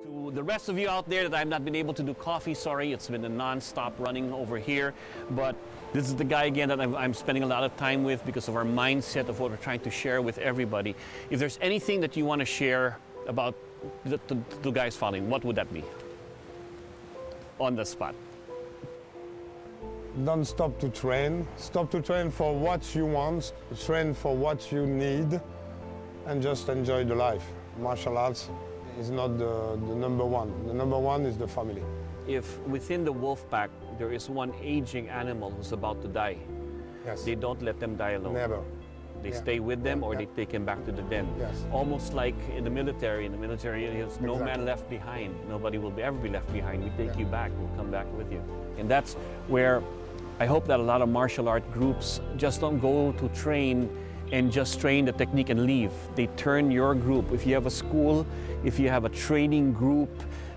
To the rest of you out there that I've not been able to do coffee, sorry, it's been a non-stop running over here, but this is the guy again that I'm spending a lot of time with because of our mindset of what we're trying to share with everybody. If there's anything that you want to share about the guys following, what would that be? On the spot. Don't stop to train. Stop to train for what you want, train for what you need, and just enjoy the life. Martial arts is not the number one. The number one is the family. If within the wolf pack there is one aging animal who's about to die, Yes. they don't let them die alone. Never. They Yeah. stay with them or Yeah. they take him back to the den. Yes. Almost like in the military there's no man left behind. Nobody will ever be left behind. We take you back, we'll come back with you. And that's where I hope that a lot of martial art groups just don't go to train and just train the technique and leave. They turn your group. If you have a school, if you have a training group,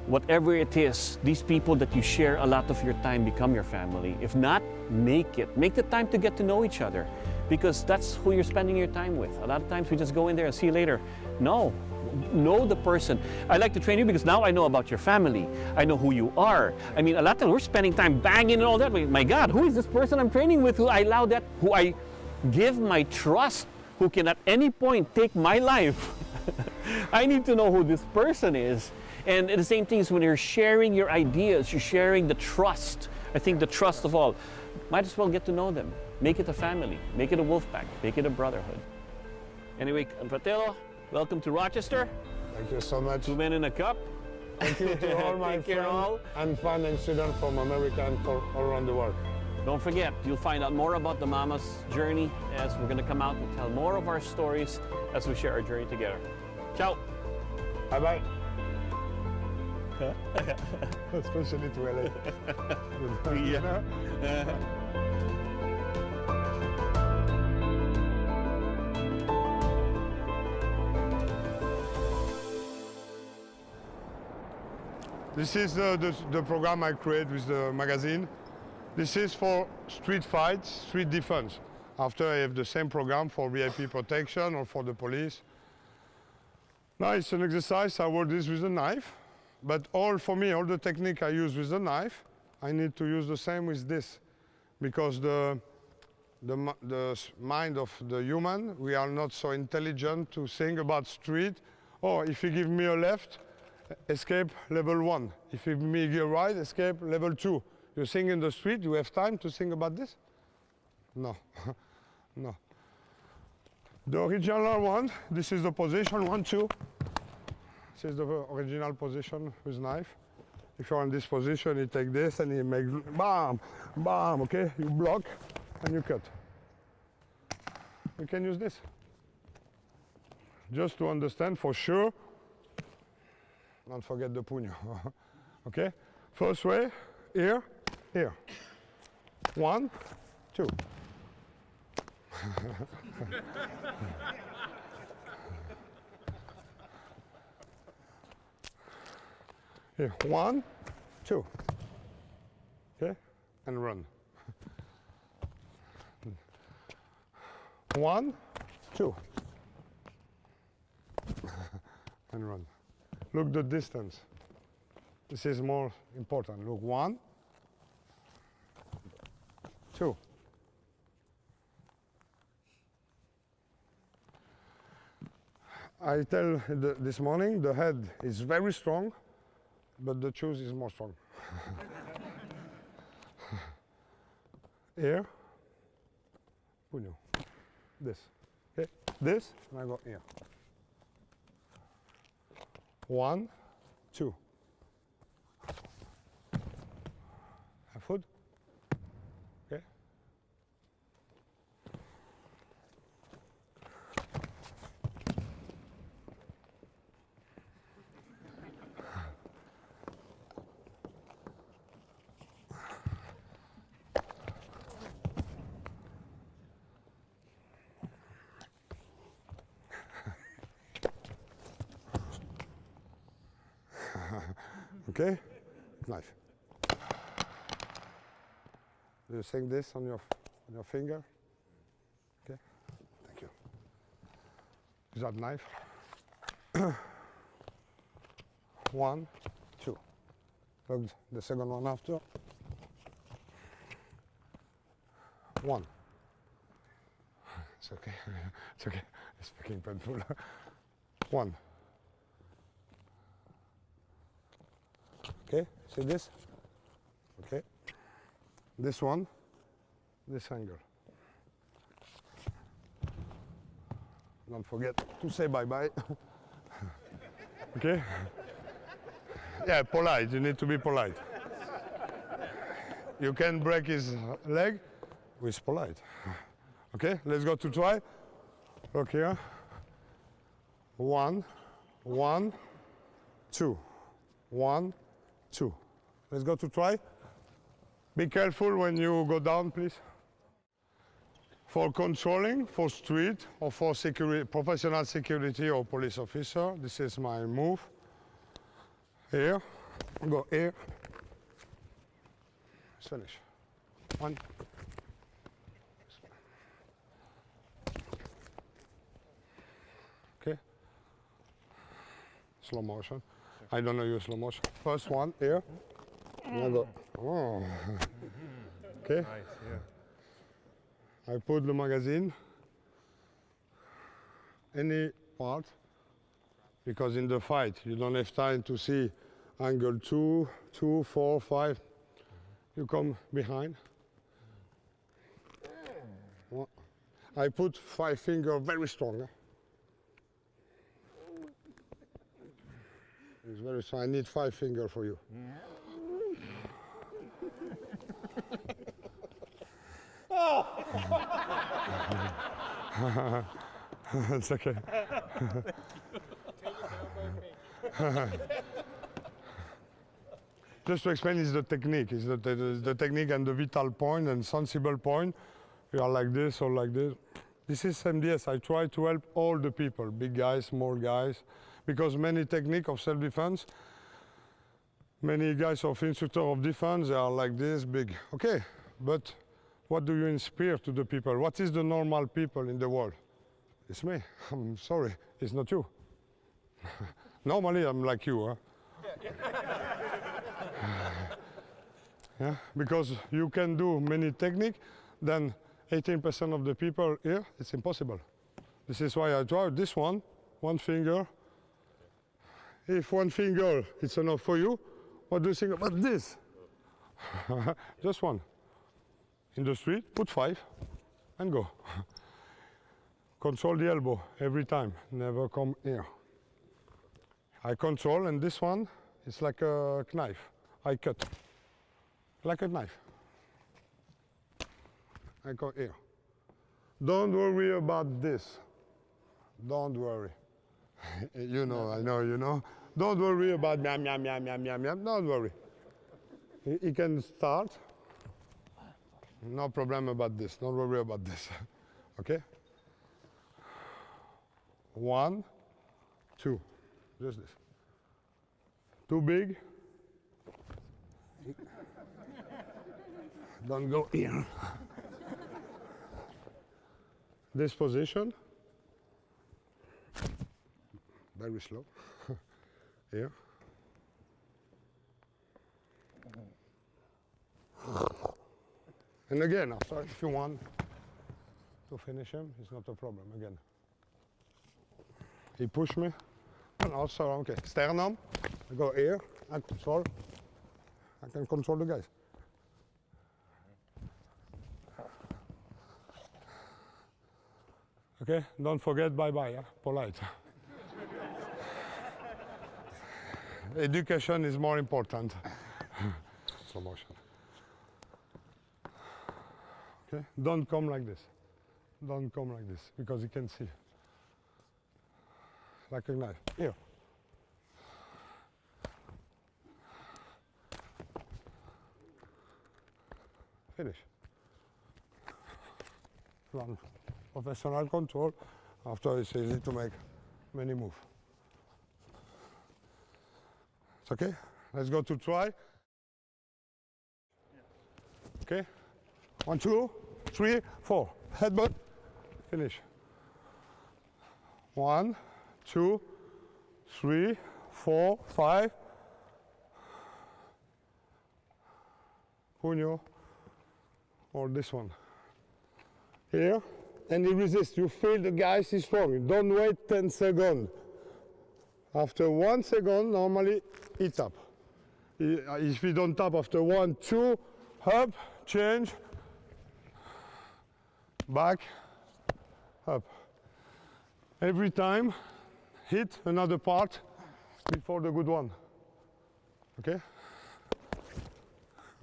whatever it is, these people that you share a lot of your time become your family. If not, make it. Make the time to get to know each other because that's who you're spending your time with. A lot of times we just go in there and see you later. No, know the person. I like to train you because now I know about your family. I know who you are. I mean, a lot of times we're spending time banging and all that. My God, who is this person I'm training with who I allow that, who I give my trust, who can at any point take my life? I need to know who this person is. And the same thing is when you're sharing your ideas, you're sharing the trust. I think the trust of all. Might as well get to know them. Make it a family. Make it a wolf pack. Make it a brotherhood. Anyway, Fratello, welcome to Rochester. Thank you so much. 2 men in a cup. Thank you to all my Take care, friends all. and fans and students from America and all around the world. Don't forget, you'll find out more about the M.AMAS journey as we're going to come out and tell more of our stories as we share our journey together. Ciao. Bye-bye. Especially to LA. Yeah. This is the program I created with the magazine. This is for street fights, street defense. After I have the same program for VIP protection or for the police. Now it's an exercise, I work this with a knife, but for me, all the technique I use with a knife, I need to use the same with this. Because the mind of the human, we are not so intelligent to think about street. Oh, if you give me a left, escape level 1. If you give me a right, escape level 2. You think in the street, you have time to think about this? No, no. The original one, this is the position, 1, 2. This is the original position with knife. If you're in this position, you take this and you make bam, bam, okay? You block and you cut. You can use this. Just to understand for sure, don't forget the puño, okay? First way, here, here. 1, 2. Here, 1, 2. Okay, and run. 1, 2. And run. Look the distance. This is more important. Look, 1, 2. I tell this morning the head is very strong, but the shoes is more strong. Here, puño. This. Okay, this, and I go here. 1, 2. Have food. Okay. Okay, knife. Do you think this on your finger? Okay, thank you. Is that knife? 1, 2. Look, the second one after. 1. It's okay. It's okay. It's fucking painful. 1. Okay, see this? Okay. This one, this angle. Don't forget to say bye-bye. Okay? Yeah, polite. You need to be polite. You can break his leg with polite. Okay, let's go to try. Look here. 1, 1, 2. 1, 2. Let's go to try. Be careful when you go down, please. For controlling, for street, or for security, professional security or police officer, this is my move. Here, go here. Let's finish. 1. Okay. Slow motion. I don't know use slow motion. First one here. And I go. Oh. Okay. Nice, yeah. I put the magazine, any part, because in the fight you don't have time to see angle 2, 2, 4, 5. You come behind. I put 5 fingers very strong. It's very strong. I need 5 fingers for you. It's okay. Just to explain, is the technique. Is the technique and the vital point and sensible point. You are like this or like this. This is MDS. I try to help all the people, big guys, small guys, because many technique of self-defense, many guys of instructor of defense, they are like this, big. Okay, but what do you inspire to the people? What is the normal people in the world? It's me. I'm sorry, it's not you. Normally I'm like you, huh? Yeah, because you can do many techniques, then 18% of the people here, it's impossible. This is why I draw this one finger. If one finger is enough for you, what do you think about this? Just one. In the street, put 5 and go. Control the elbow every time, never come here. I control, and this one is like a knife. I cut, like a knife. I go here. Don't worry about this. Don't worry. You know, I know, you know. Don't worry about meow, meow, meow, meow, meow, meow. Don't worry. He can start. No problem about this. Don't worry about this. Okay? 1, 2. Just this. Too big. Don't go here. This position. Very slow. Here. And again, after, if you want to finish him, it's not a problem. Again. He pushed me. And also, okay, sternum. I go here. I control. I can control the guys. Okay, don't forget bye-bye, yeah? Polite. Education is more important. Slow motion. Okay, don't come like this. Don't come like this, because you can see. Like a knife. Here. Finish. Run. Professional control. After it's easy to make many moves. It's okay? Let's go to try. Okay? 1, 2, 3, 4. Headbutt. Finish. 1, 2, 3, 4, 5. Pugno, or this one. Here, and he resists. You feel the guy is strong. Don't wait 10 seconds. After 1 second, normally he tap. If he don't tap after 1, 2, up, change, back, up. Every time, hit another part before the good one. Okay?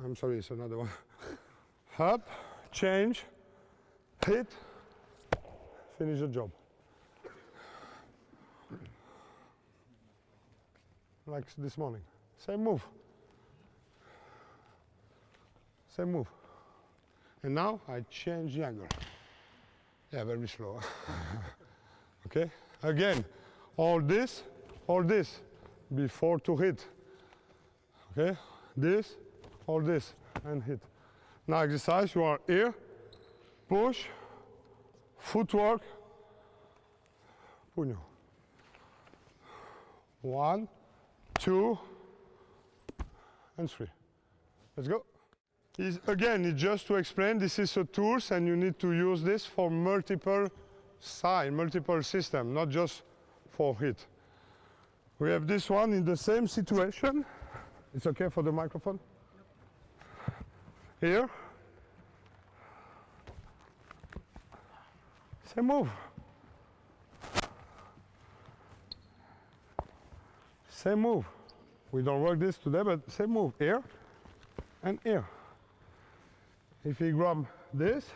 I'm sorry, it's another one. Up, change, hit, finish the job. Like this morning. Same move. Same move. And now I change the angle. Yeah, very slow. Okay? Again, all this, before to hit. Okay? This, all this, and hit. Now exercise, you are here, push, footwork, pugno. 1, 2, and 3. Let's go. Again, it's just to explain, this is a tools and you need to use this for multiple side, multiple system, not just for hit. We have this one in the same situation. It's okay for the microphone? Here. Same move. Same move. We don't work this today, but same move. Here and here. If you grab this,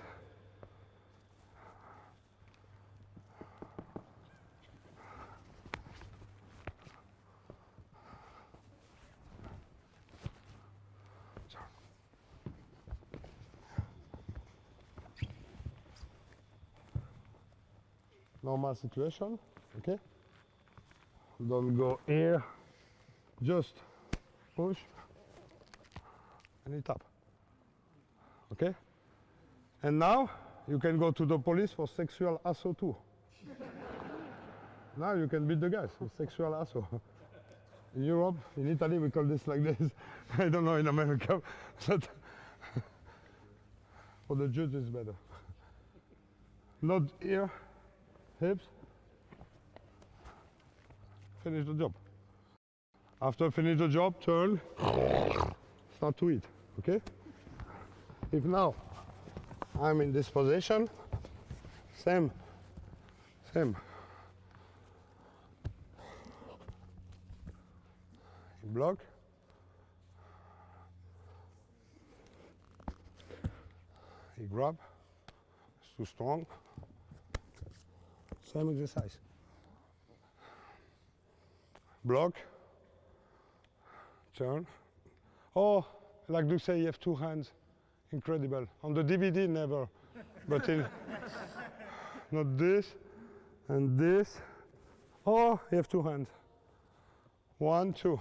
normal situation, okay? Don't go here, just push and you tap. Okay? And now you can go to the police for sexual assault too. Now you can beat the guys with sexual assault. In Europe, in Italy, we call this like this. I don't know in America, but for the judge it's better. Not here, hips. Finish the job. After finish the job, turn, start to eat, okay? If now I'm in this position, same. Block. He grab, it's too strong. Same exercise. Block, turn. Oh, like to say you have two hands. Incredible. On the DVD, never. But in, not this and this. Oh, you have two hands. 1, 2.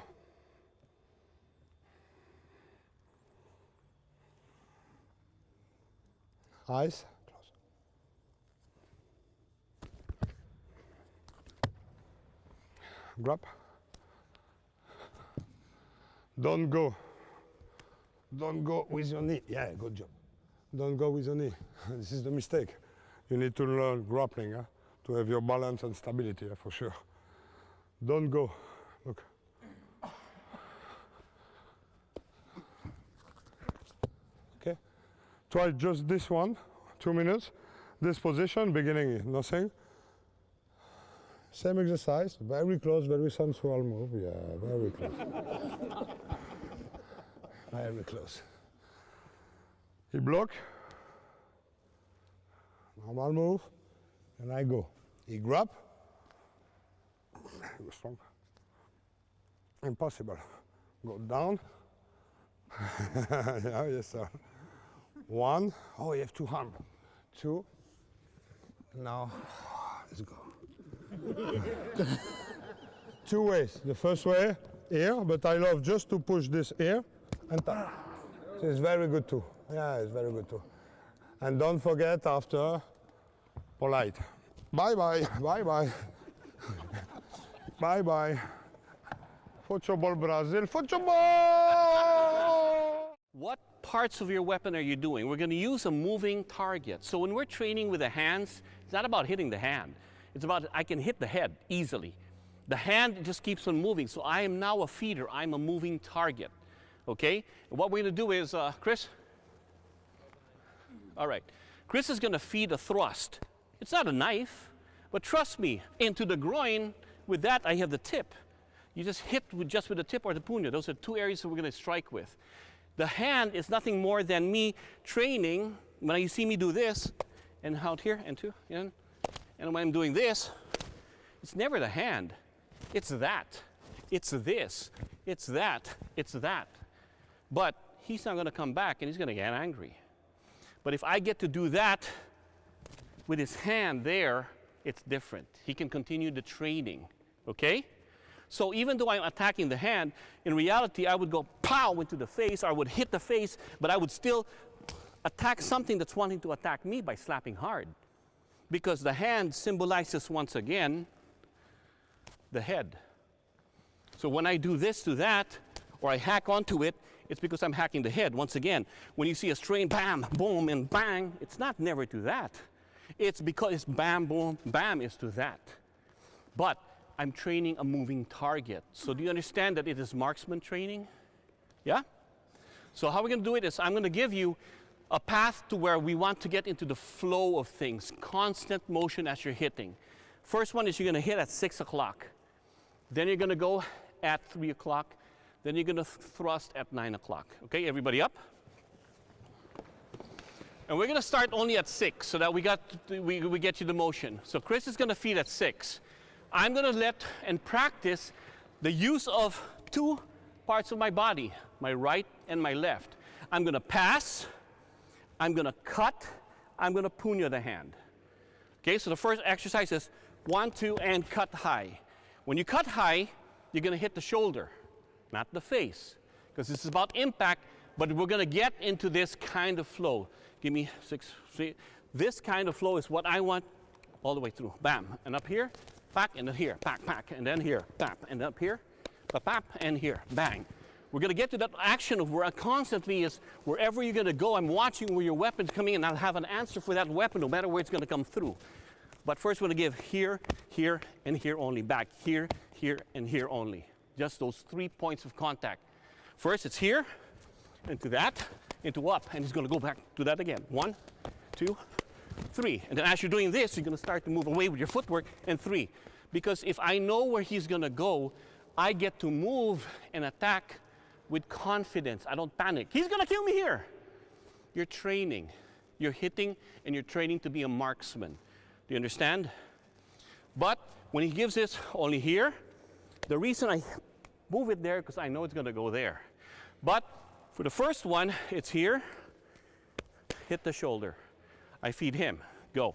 Eyes close. Grab. Don't go with your knee. Yeah, good job. Don't go with your knee. This is the mistake. You need to learn grappling to have your balance and stability for sure. Don't go. Look. Okay. Try just this one, 2 minutes. This position, beginning, nothing. Same exercise, very close, very sensual move. Yeah, very close. Very close. He block. Normal move. And I go. He grab. He was strong. Impossible. Go down. Yeah, yes, sir. 1. Oh, you have 2 arms. 2. Now, let's go. 2 ways. The first way, here, but I love just to push this here and tap. So it's very good too. Yeah, it's very good too. And don't forget after, polite. Bye-bye, bye-bye. Bye-bye. Football Brazil, football! What parts of your weapon are you doing? We're going to use a moving target. So when we're training with the hands, it's not about hitting the hand. It's about I can hit the head easily. The hand just keeps on moving. So I am now a feeder. I'm a moving target. Okay? And what we're going to do is, Chris? All right. Chris is going to feed a thrust. It's not a knife, but trust me, into the groin, with that I have the tip. You just hit with the tip or the puño. Those are two areas that we're going to strike with. The hand is nothing more than me training. When you see me do this, and out here, and two, and when I'm doing this, it's never the hand. It's that. It's this. It's that. It's that. But he's not going to come back, and he's going to get angry. But if I get to do that with his hand there, it's different. He can continue the training, okay? So even though I'm attacking the hand, in reality, I would go pow into the face, or I would hit the face, but I would still attack something that's wanting to attack me by slapping hard. Because the hand symbolizes, once again, the head. So when I do this to that, or I hack onto it, it's because I'm hacking the head. Once again, when you see a strain, bam, boom, and bang, it's not never to that. It's because it's bam, boom, bam is to that. But I'm training a moving target. So do you understand that it is marksman training? Yeah? So how we're going to do it is I'm going to give you a path to where we want to get into the flow of things, constant motion as you're hitting. First one is you're going to hit at 6 o'clock. Then you're going to go at 3 o'clock. Then you're going to thrust at 9 o'clock. Okay, everybody up? And we're going to start only at 6 so that we get you the motion. So Chris is going to feed at 6. I'm going to let and practice the use of two parts of my body, my right and my left. I'm going to pass, I'm going to cut, I'm going to puño the hand. Okay, so the first exercise is 1, 2, and cut high. When you cut high, you're going to hit the shoulder, not the face, because this is about impact, but we're going to get into this kind of flow. Give me 6, 3. This kind of flow is what I want all the way through. Bam, and up here. Pack, and then here, pack, pack, and then here, tap, and up here, pap, and here, bang. We're going to get to that action of where I constantly is, wherever you're going to go, I'm watching where your weapon's coming in, and I'll have an answer for that weapon no matter where it's going to come through. But first we're going to give here, here, and here only, back, here, here, and here only. Just those 3 points of contact. First it's here, into that, into up, and he's going to go back to that again. 1, 2, 3. And then as you're doing this, you're going to start to move away with your footwork, and 3. Because if I know where he's going to go, I get to move and attack with confidence. I don't panic. He's going to kill me here. You're training. You're hitting, and you're training to be a marksman. Do you understand? But when he gives this only here, the reason I move it there because I know it's going to go there. But for the first one, it's here. Hit the shoulder. I feed him. Go.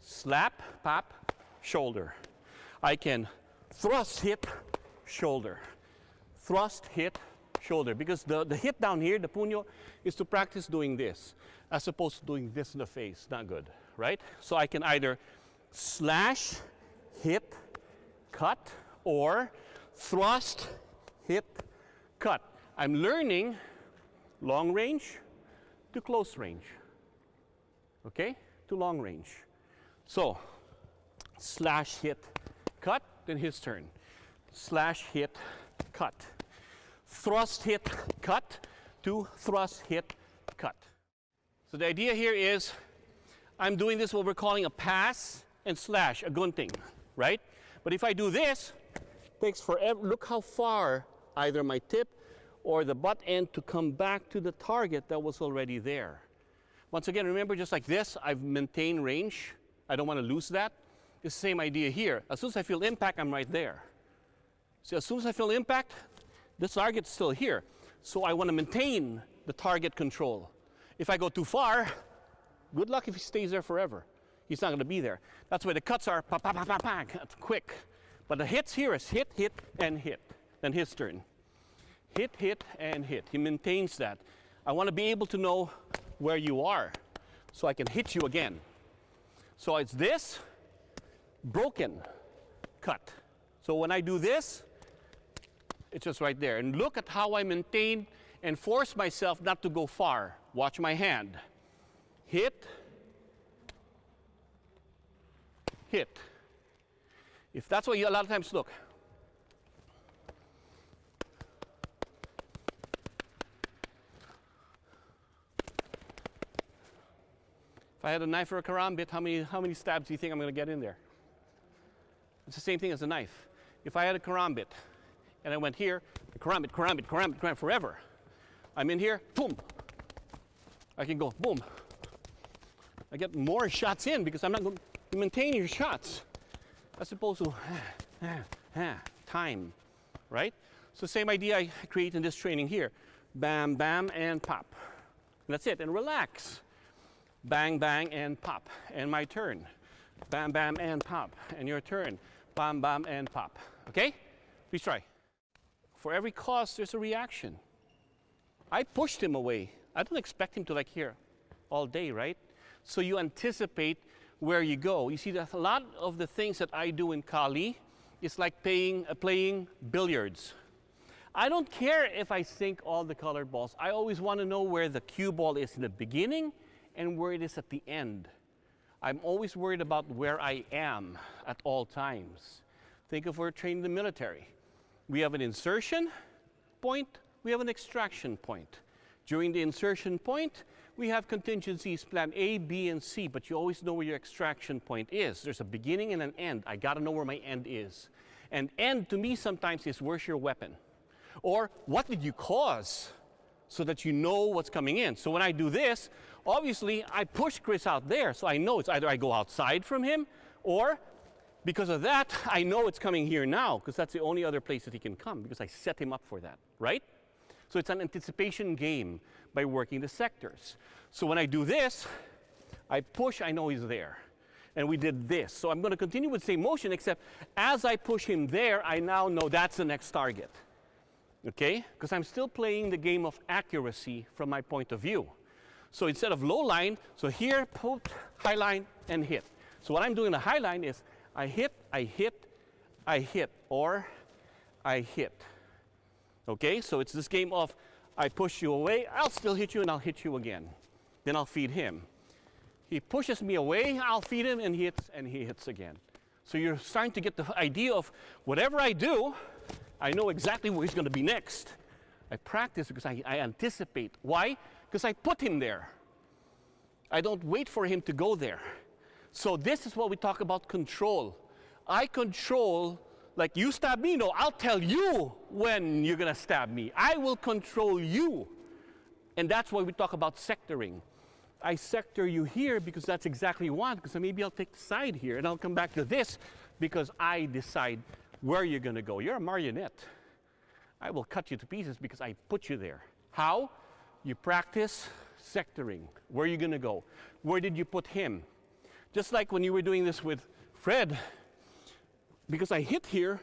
Slap, pop, shoulder. I can thrust, hit, shoulder. Thrust, hit, shoulder. Because the hit down here, the puño, is to practice doing this as opposed to doing this in the face. Not good, right? So I can either slash, hit, cut, or thrust, hit, cut. I'm learning long range to close range. Okay? To long range. So, slash, hit, cut, then his turn. Slash, hit, cut. Thrust, hit, cut, to thrust, hit, cut. So the idea here is I'm doing this what we're calling a pass and slash, a gunting, right? But if I do this, it takes forever. Look how far either my tip or the butt end to come back to the target that was already there. Once again, remember, just like this, I've maintained range. I don't want to lose that. It's the same idea here. As soon as I feel impact, I'm right there. See, as soon as I feel impact, this target's still here. So I want to maintain the target control. If I go too far, good luck if he stays there forever. He's not going to be there. That's why the cuts are pa, pa, pa, pa, pa, quick. But the hits here is hit, hit, and hit. Then his turn. Hit, hit, and hit. He maintains that. I want to be able to know where you are so I can hit you again. So it's this, broken, cut. So when I do this, it's just right there. And look at how I maintain and force myself not to go far. Watch my hand. Hit, hit. If that's what you a lot of times look. If I had a knife or a karambit, how many stabs do you think I'm going to get in there? It's the same thing as a knife. If I had a karambit and I went here, karambit forever. I'm in here, boom. I can go, boom. I get more shots in because I'm not going to maintain your shots. As opposed to time, right? So same idea I create in this training here. Bam, bam, and pop. And that's it, and relax. Bang, bang, and pop. And my turn. Bam, bam, and pop. And your turn. Bam, bam, and pop. Okay? Please try. For every cause, there's a reaction. I pushed him away. I don't expect him to like here all day, right? So you anticipate where you go. You see that a lot of the things that I do in Kali is like playing billiards. I don't care if I sink all the colored balls. I always want to know where the cue ball is in the beginning and where it is at the end. I'm always worried about where I am at all times. Think of we're trained in the military. We have an insertion point, we have an extraction point. During the insertion point, we have contingencies, plan A, B, and C, but you always know where your extraction point is. There's a beginning and an end. I gotta know where my end is. And end to me sometimes is where's your weapon? Or what did you cause so that you know what's coming in? So when I do this, obviously I push Chris out there, so I know it's either I go outside from him, or because of that, I know it's coming here now, because that's the only other place that he can come, because I set him up for that, right? So it's an anticipation game by working the sectors. So when I do this, I push, I know he's there. And we did this. So I'm going to continue with the same motion, except as I push him there, I now know that's the next target. Okay? Because I'm still playing the game of accuracy from my point of view. So instead of low line, so here, put, high line, and hit. So what I'm doing in the high line is I hit, I hit, I hit, or I hit. Okay, so it's this game of I push you away, I'll still hit you, and I'll hit you again. Then I'll feed him. He pushes me away, I'll feed him, and he hits again. So you're starting to get the idea of whatever I do, I know exactly where he's going to be next. I practice because I anticipate. Why? Because I put him there. I don't wait for him to go there. So this is what we talk about control. I control. Like you stab me, no, I'll tell you when you're going to stab me. I will control you. And that's why we talk about sectoring. I sector you here because that's exactly what I want, because maybe I'll take the side here, and I'll come back to this because I decide where you're going to go. You're a marionette. I will cut you to pieces because I put you there. How? You practice sectoring. Where are you going to go? Where did you put him? Just like when you were doing this with Fred, because I hit here,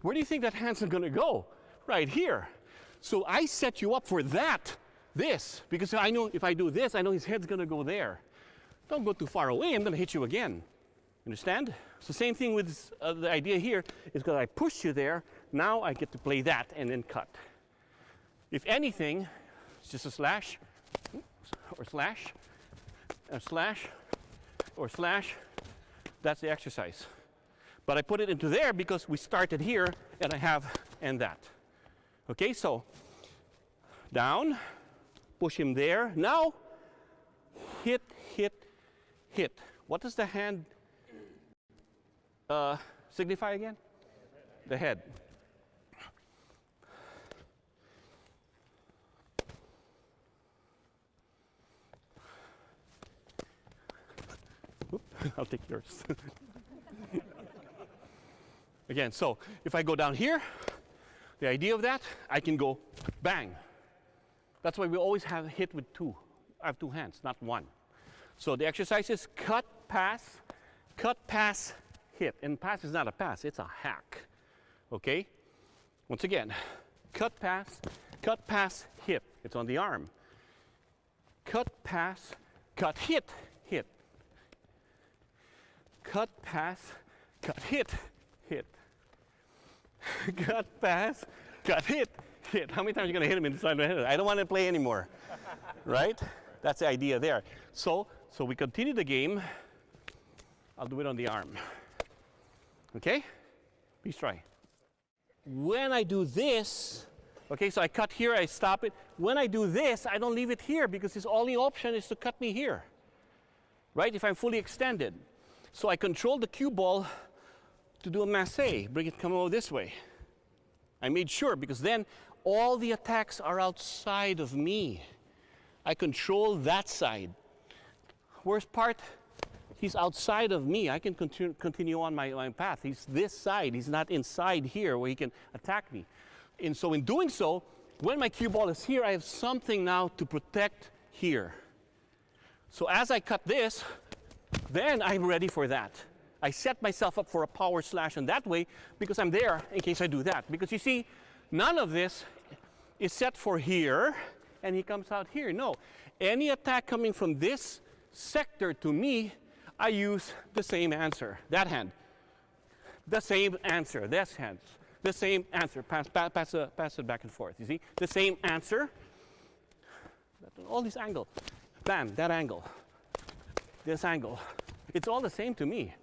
where do you think that hand's going to go? Right here. So I set you up for that, this, because I know if I do this, I know his head's going to go there. Don't go too far away, I'm going to hit you again. Understand? So same thing with the idea here is because I pushed you there, now I get to play that and then cut. If anything, it's just a slash, or slash, a slash, or slash. That's the exercise. But I put it into there because we started here, and I have, and that. Okay, so down, push him there. Now, hit, hit, hit. What does the hand signify again? The head. Oop, I'll take yours. Again, so if I go down here, the idea of that, I can go bang. That's why we always have hit with two. I have two hands, not one. So the exercise is cut, pass, hit. And pass is not a pass, it's a hack. Okay? Once again, cut, pass, hit. It's on the arm. Cut, pass, cut, hit, hit. Cut, pass, cut, hit, hit. Cut, pass, cut, hit, hit. How many times are you going to hit him inside the head? I don't want to play anymore, right? That's the idea there. So we continue the game. I'll do it on the arm. Okay? Please try. When I do this, okay, so I cut here, I stop it. When I do this, I don't leave it here because his only option is to cut me here, right? If I'm fully extended. So I control the cue ball to do a masse, bring it come over this way. I made sure because then all the attacks are outside of me. I control that side. Worst part, he's outside of me. I can continue on my path. He's this side. He's not inside here where he can attack me. And so in doing so, when my cue ball is here, I have something now to protect here. So as I cut this, then I'm ready for that. I set myself up for a power slash in that way because I'm there in case I do that. Because you see, none of this is set for here, and he comes out here. No, any attack coming from this sector to me, I use the same answer. That hand. The same answer. This hand. The same answer. Pass it back and forth. You see? The same answer. All this angle. Bam, that angle. This angle. It's all the same to me.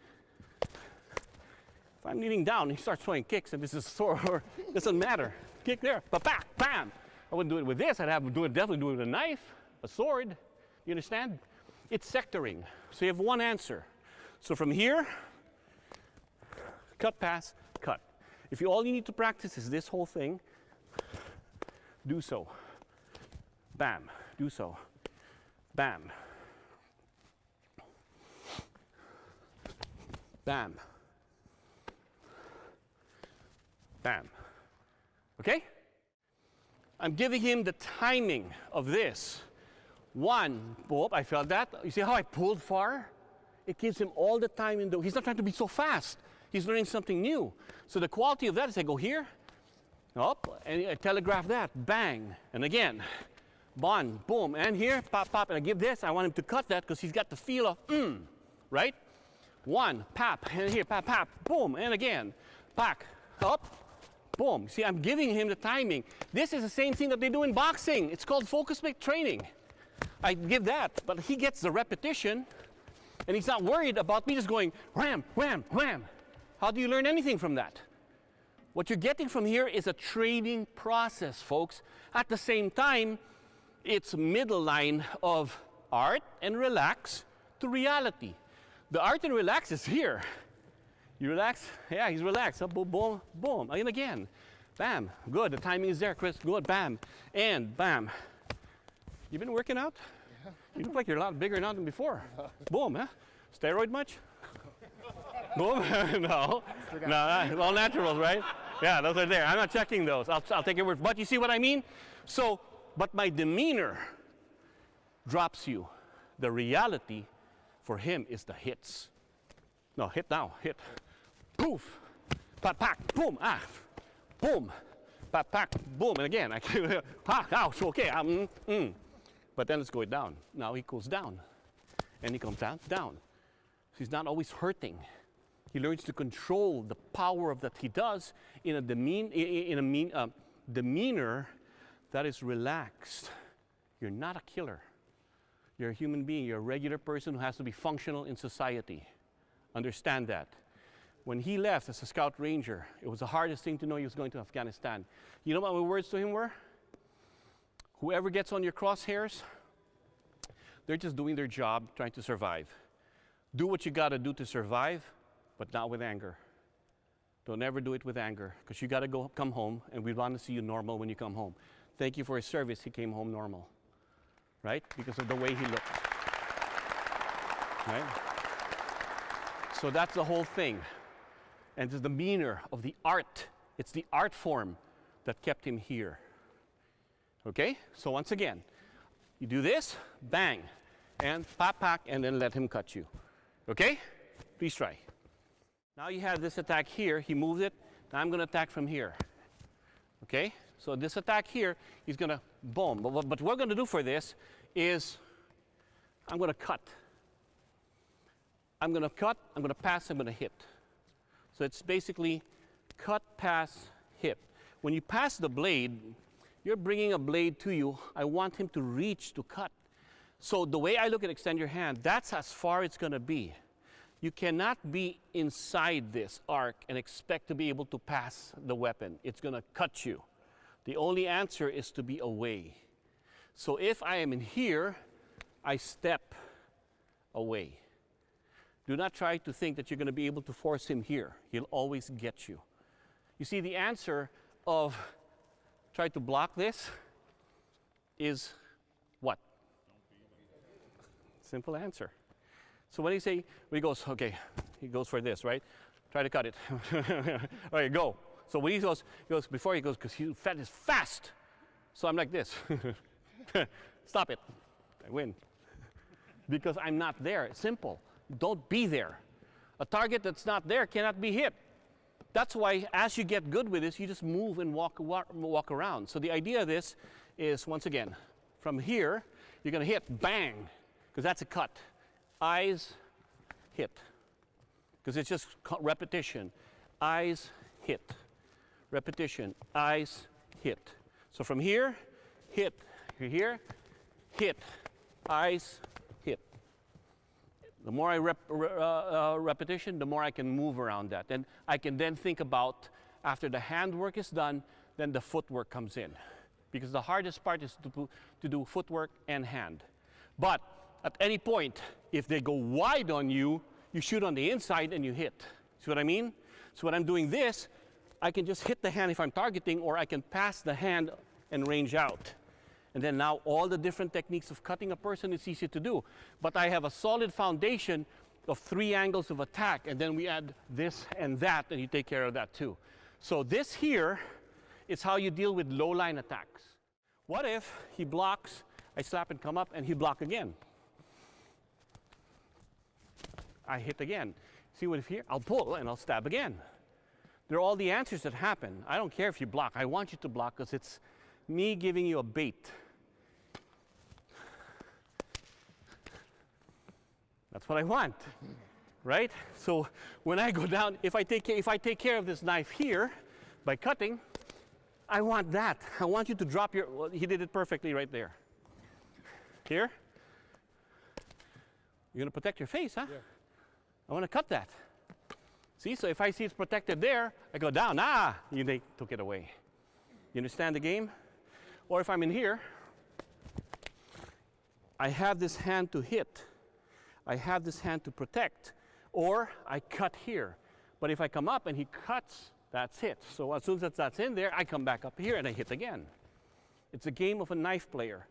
If I'm kneeling down, he starts throwing kicks, and this is sore, or it doesn't matter. Kick there, but back, bam. I wouldn't do it with this. I'd have to definitely do it with a knife, a sword. You understand? It's sectoring. So you have one answer. So from here, cut, pass, cut. If all you need to practice is this whole thing, do so. Bam, do so. Bam. Bam. Bam. Okay? I'm giving him the timing of this. One, boom, I felt that. You see how I pulled far? It gives him all the time in the, he's not trying to be so fast. He's learning something new. So the quality of that is I go here, up, and I telegraph that, bang, and again, bon, boom, and here, pop, pop, and I give this. I want him to cut that because he's got the feel of, right? One, pop, and here, pop, pop, boom, and again, back, up, boom. See, I'm giving him the timing. This is the same thing that they do in boxing. It's called focus-based training. I give that, but he gets the repetition, and he's not worried about me just going wham, wham, wham. How do you learn anything from that? What you're getting from here is a training process, folks. At the same time, it's middle line of art and relax to reality. The art and relax is here. You relax? Yeah, he's relaxed. Boom, boom, boom. And again, bam. Good. The timing is there, Chris. Good. Bam. And bam. You been working out? Yeah. You look like you're a lot bigger now than before. Boom, huh? Steroid much? Boom? No. No, all naturals, right? Yeah, those are there. I'm not checking those. I'll take your word. But you see what I mean? So, but my demeanor drops you. The reality for him is the hits. No, hit now. Hit. Poof. Pat, pack. Boom. Ah. Boom. Pat, pack. Boom. And again, I can. Ouch. Okay. But then let's go down. Now he goes down. And he comes down. Down. So he's not always hurting. He learns to control the power of that he does in a demeanor that is relaxed. You're not a killer. You're a human being. You're a regular person who has to be functional in society. Understand that. When he left as a scout ranger, it was the hardest thing to know he was going to Afghanistan. You know what my words to him were? Whoever gets on your crosshairs, they're just doing their job, trying to survive. Do what you got to do to survive, but not with anger. Don't ever do it with anger, because you got to come home, and we want to see you normal when you come home. Thank you for his service. He came home normal, right? Because of the way he looked, right? So that's the whole thing. And the demeanor of the art. It's the art form that kept him here. Okay? So once again, you do this, bang, and pop, pack, and then let him cut you. Okay? Please try. Now you have this attack here. He moves it. Now I'm going to attack from here. Okay? So this attack here, he's going to boom. But what we're going to do for this is I'm going to cut. I'm going to cut, I'm going to pass, I'm going to hit. So it's basically cut, pass, hit. When you pass the blade, You're bringing a blade to you. I want him to reach to cut. So the way I look at extend your hand, that's as far it's going to be. You cannot be inside this arc and expect to be able to pass the weapon. It's going to cut you. The only answer is to be away. So if I am in here, I step away. Do not try to think that you're going to be able to force him here. He'll always get you. You see, the answer of try to block this is what? Simple answer. So when he goes, okay, he goes for this, right? Try to cut it. All right, go. So when he goes, before he goes, because he's fast. So I'm like this. Stop it. I win. Because I'm not there. Simple. Don't be there. A target that's not there cannot be hit. That's why as you get good with this, you just move and walk around. So the idea of this is, once again, from here, you're going to hit, bang, because that's a cut. Eyes, hit. Because it's just repetition. Eyes, hit. Repetition. Eyes, hit. So from here, hit. You're here, hit. Eyes, hit. The more I repetition, the more I can move around that. And I can then think about, after the handwork is done, then the footwork comes in. Because the hardest part is to do footwork and hand. But at any point, if they go wide on you, you shoot on the inside and you hit. See what I mean? So when I'm doing this, I can just hit the hand if I'm targeting, or I can pass the hand and range out. And then now all the different techniques of cutting a person is easy to do. But I have a solid foundation of 3 angles of attack, and then we add this and that, and you take care of that too. So this here is how you deal with low line attacks. What if he blocks, I slap and come up, and he block again? I hit again. See what if here? I'll pull and I'll stab again. They're all the answers that happen. I don't care if you block. I want you to block because it's me giving you a bait. That's what I want, right? So when I go down, if I take care of this knife here by cutting, I want that. I want you to drop your, well, he did it perfectly right there. Here. You're going to protect your face, huh? Yeah. I want to cut that. See, so if I see it's protected there, I go down, they took it away. You understand the game? Or if I'm in here, I have this hand to hit. I have this hand to protect. Or I cut here. But if I come up and he cuts, that's it. So as soon as that's in there, I come back up here and I hit again. It's a game of a knife player.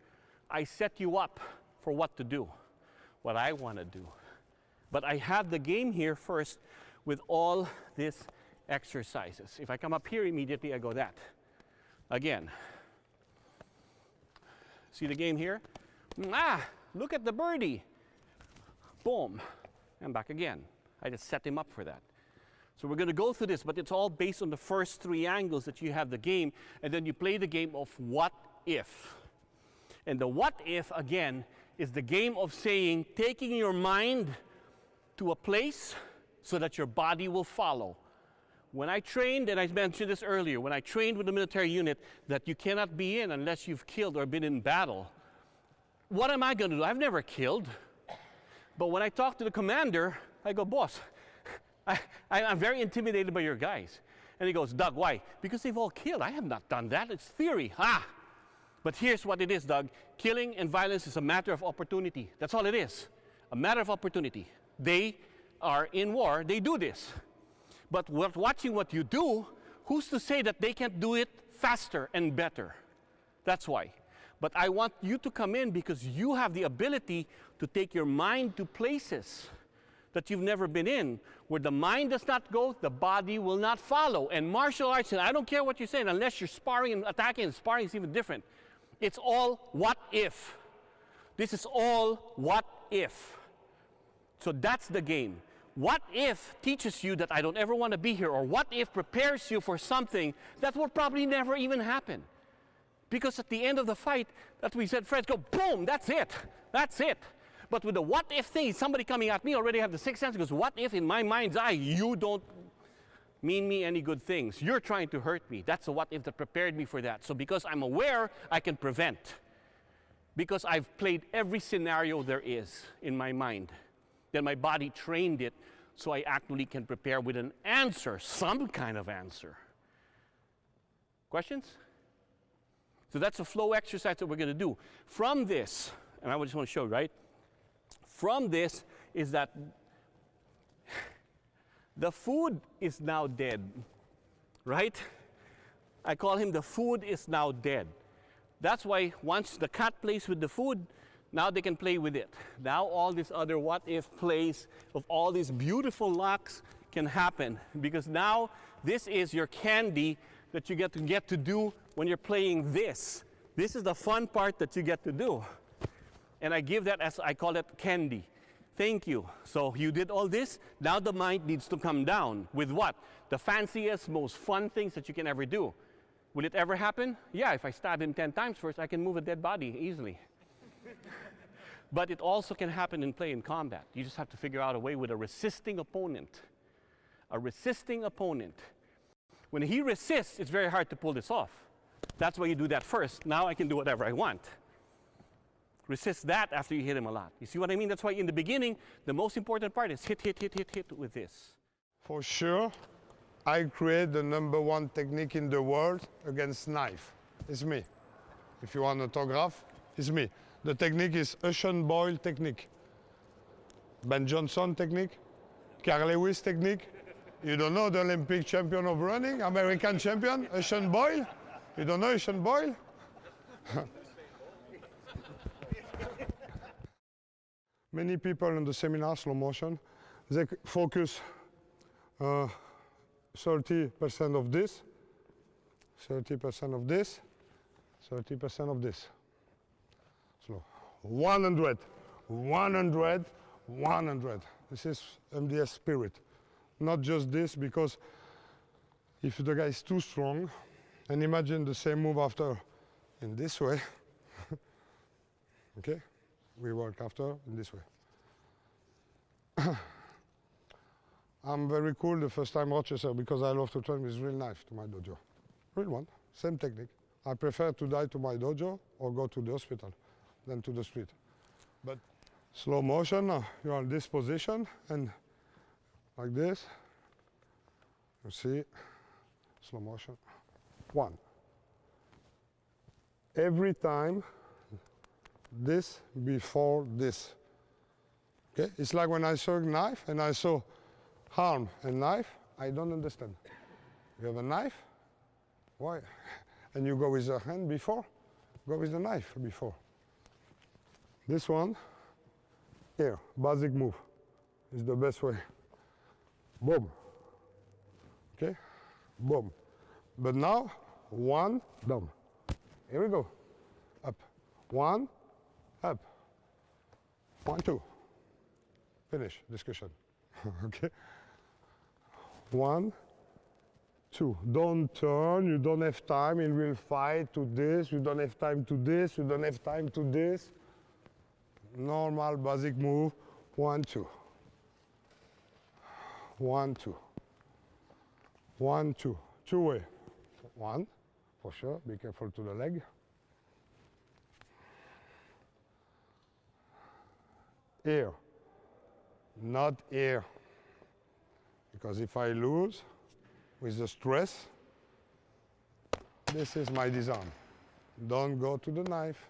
I set you up for what to do, what I want to do. But I have the game here first with all these exercises. If I come up here immediately, I go that. Again. See the game here? Look at the birdie. Boom. And back again. I just set him up for that. So we're going to go through this, but it's all based on the first 3 angles that you have the game, and then you play the game of what if. And the what if, again, is the game of saying, taking your mind to a place so that your body will follow. When I trained, and I mentioned this earlier, when I trained with the military unit that you cannot be in unless you've killed or been in battle, what am I going to do? I've never killed. But when I talk to the commander, I go, boss, I'm very intimidated by your guys. And he goes, Doug, why? Because they've all killed. I have not done that. It's theory. But here's what it is, Doug. Killing and violence is a matter of opportunity. That's all it is. A matter of opportunity. They are in war. They do this. But watching what you do, who's to say that they can't do it faster and better? That's why. But I want you to come in because you have the ability to take your mind to places that you've never been in. Where the mind does not go, the body will not follow. And martial arts, and I don't care what you're saying, unless you're sparring and attacking, and sparring is even different. It's all what if. This is all what if. So that's the game. What if teaches you that I don't ever want to be here, or what if prepares you for something that will probably never even happen. Because at the end of the fight, that we said, Fred, go, boom, that's it. That's it. But with the what if thing, somebody coming at me already have the 6th sense, because what if in my mind's eye, you don't mean me any good things. You're trying to hurt me. That's a what if that prepared me for that. So because I'm aware, I can prevent. Because I've played every scenario there is in my mind. Then my body trained it so I actually can prepare with an answer, some kind of answer. Questions? So that's a flow exercise that we're going to do. From this, and I just want to show, right? From this is that the food is now dead, right? I call him the food is now dead. That's why once the cat plays with the food, now they can play with it. Now all this other what if plays of all these beautiful locks can happen, because now this is your candy that you get to do when you're playing this. This is the fun part that you get to do. And I give that as, I call it candy. Thank you. So you did all this, now the mind needs to come down with what? The fanciest, most fun things that you can ever do. Will it ever happen? Yeah, if I stab him 10 times first, I can move a dead body easily. But it also can happen in play and combat. You just have to figure out a way with a resisting opponent. A resisting opponent. When he resists, it's very hard to pull this off. That's why you do that first. Now I can do whatever I want. Resist that after you hit him a lot. You see what I mean? That's why in the beginning, the most important part is hit with this. For sure, I create the #1 technique in the world against knife. It's me. If you want an autograph, it's me. The technique is Ocean Boyle technique. Ben Johnson technique. Carl Lewis technique. You don't know the Olympic champion of running, American champion, Ocean Boyle? You don't know Ocean Boyle? Many people in the seminar, slow motion, they focus 30% of this, 30% of this, 30% of this. Slow. 100, 100, 100. This is MDS spirit. Not just this, because if the guy is too strong, and imagine the same move after in this way, okay? We work after in this way. I'm very cool the first time Rochester because I love to train with real knife to my dojo. Real one, same technique. I prefer to die to my dojo or go to the hospital than to the street. But slow motion, you're in this position and like this. You see, slow motion. 1. Every time this before this. Okay? It's like when I saw a knife and I saw arm and knife, I don't understand. You have a knife? Why? And you go with the hand before? Go with the knife before. This one, here, basic move, is the best way. Boom. Okay? Boom. But now, 1, down. Here we go. Up. 1, up. 1, 2. Finish discussion. Okay? 1, 2. Don't turn. You don't have time in real fight to this. You don't have time to this. You don't have time to this. Normal basic move. 1, 2. 1, 2. 1, 2. 2 way. 1, for sure. Be careful to the leg. Here. Not here. Because if I lose with the stress, this is my disarm. Don't go to the knife.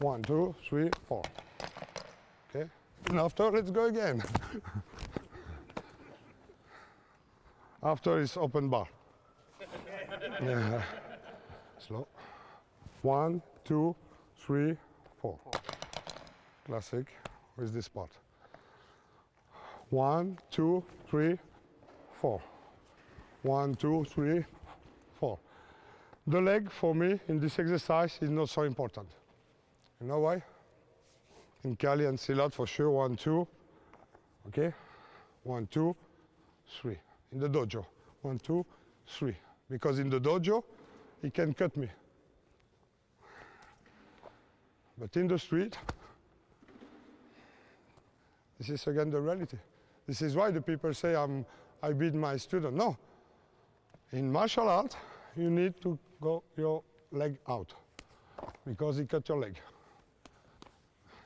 1, 2, 3, 4. Okay? And after, let's go again. After is open bar. Yeah. Slow. 1, 2, 3, 4. Classic with this part. 1, 2, 3, 4. 1, 2, 3, 4. The leg for me in this exercise is not so important. You know why? In Kali and Silat for sure, 1, 2. Okay? 1, 2, 3. In the dojo, 1, 2, 3. Because in the dojo, he can cut me. But in the street, this is again the reality. This is why the people say I beat my student. No. In martial art, you need to go your leg out because he cut your leg.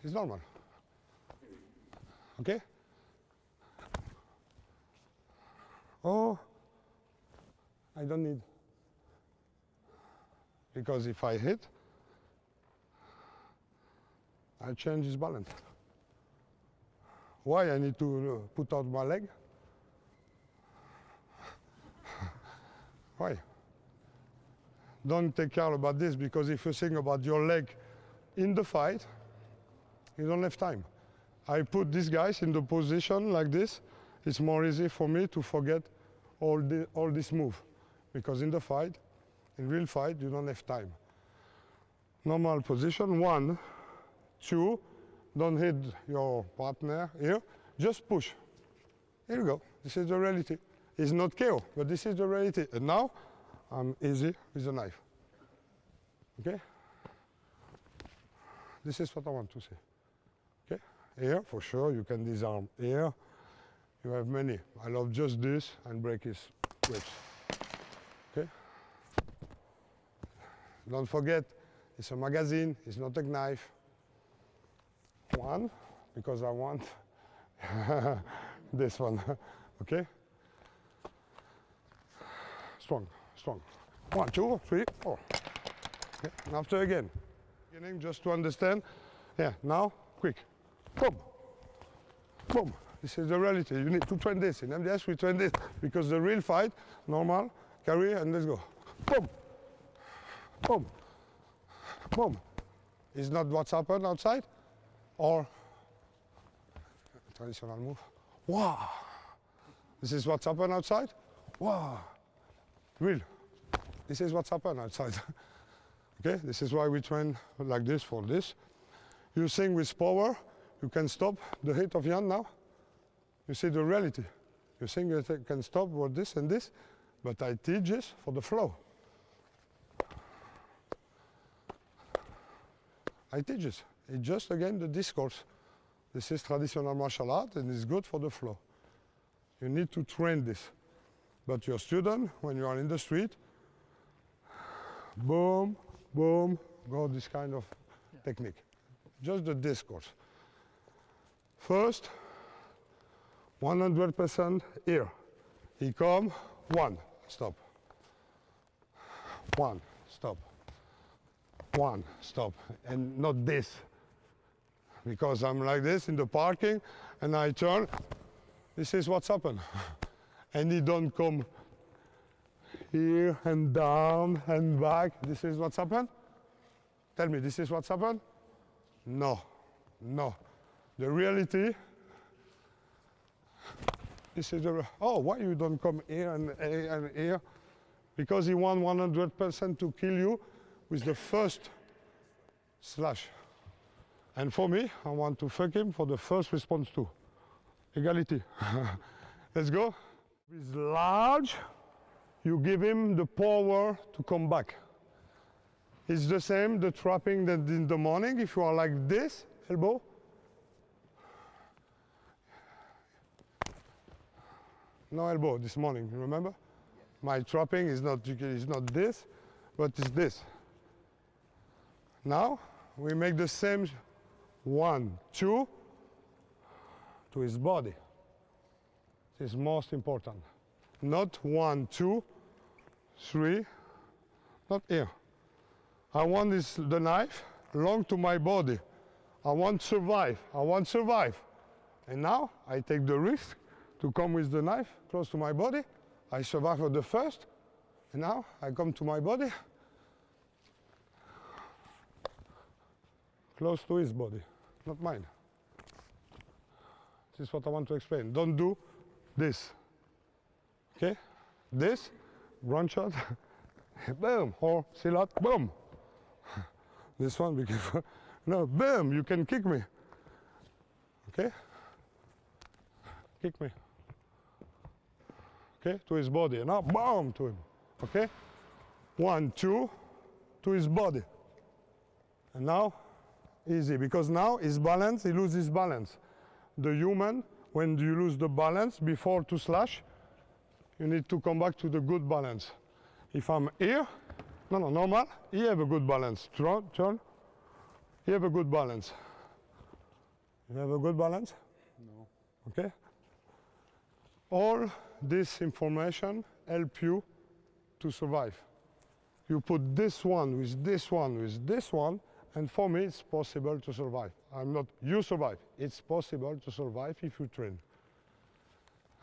It's normal. Okay? Oh, I don't need. Because if I hit, I change his balance. Why I need to put out my leg? Why? Don't take care about this, because if you think about your leg in the fight, you don't have time. I put these guys in the position like this. It's more easy for me to forget all this move, because in the fight, in real fight, you don't have time. Normal position, 1, 2, don't hit your partner here, just push. Here you go, this is the reality. It's not KO, but this is the reality. And now, I'm easy with a knife. Okay? This is what I want to see. Okay? Here, for sure, you can disarm. Here, you have many. I love just this and break his ribs. Okay? Don't forget, it's a magazine, it's not a knife. 1, because I want this one. Okay? Strong, strong. 1, 2, 3, 4. Okay? And after again. Beginning, just to understand. Yeah, now, quick. Boom. Boom. This is the reality. You need to train this. In MDS, we train this because the real fight, normal, carry, and let's go. Boom. Boom. Boom. Is not what's happened outside, or traditional move. Wow. This is what's happened outside. Wow. Real. This is what's happened outside. Okay. This is why we train like this for this. You think with power, you can stop the hit of Jan now. You see the reality. You think you can stop with this and this, but I teach this for the flow. I teach this. It's just again the discourse. This is traditional martial art and it's good for the flow. You need to train this. But your student, when you are in the street, boom, boom, go this kind of technique. Just the discourse. First, 100% here. He come, 1, stop. 1, stop. 1, stop. And not this. Because I'm like this in the parking and I turn. This is what's happened. And he don't come here and down and back. This is what's happened? Tell me, this is what's happened? No, no. The reality, this is the, oh, why you don't come here and here? Because he want 100% to kill you with the first slash. And for me, I want to fuck him for the first response too. Equality. Let's go. With large, you give him the power to come back. It's the same, the trapping that in the morning, if you are like this, elbow. No elbow this morning, you remember? Yes. My trapping is not this, but it's this. Now, we make the same 1, 2 to his body. This is most important. Not 1, 2, 3, not here. I want the knife long to my body. I want survive, I want survive. And now I take the risk to come with the knife close to my body. I survive for the first, and now I come to my body, close to his body, not mine. This is what I want to explain. Don't do this, okay? This, run shot, boom, or silat, boom. This one, be careful. No, boom, you can kick me, okay? Kick me. Okay, to his body, and now boom to him, okay? 1, 2, to his body. And now, easy, because now his balance, he loses balance. The human when you lose the balance before to slash, you need to come back to the good balance. If I'm here, no, normal, you have a good balance. Turn, you have a good balance. You have a good balance? No. Okay? All this information help you to survive. You put this one with this one with this one, and for me it's possible to survive. I'm not, you survive. It's possible to survive if you train.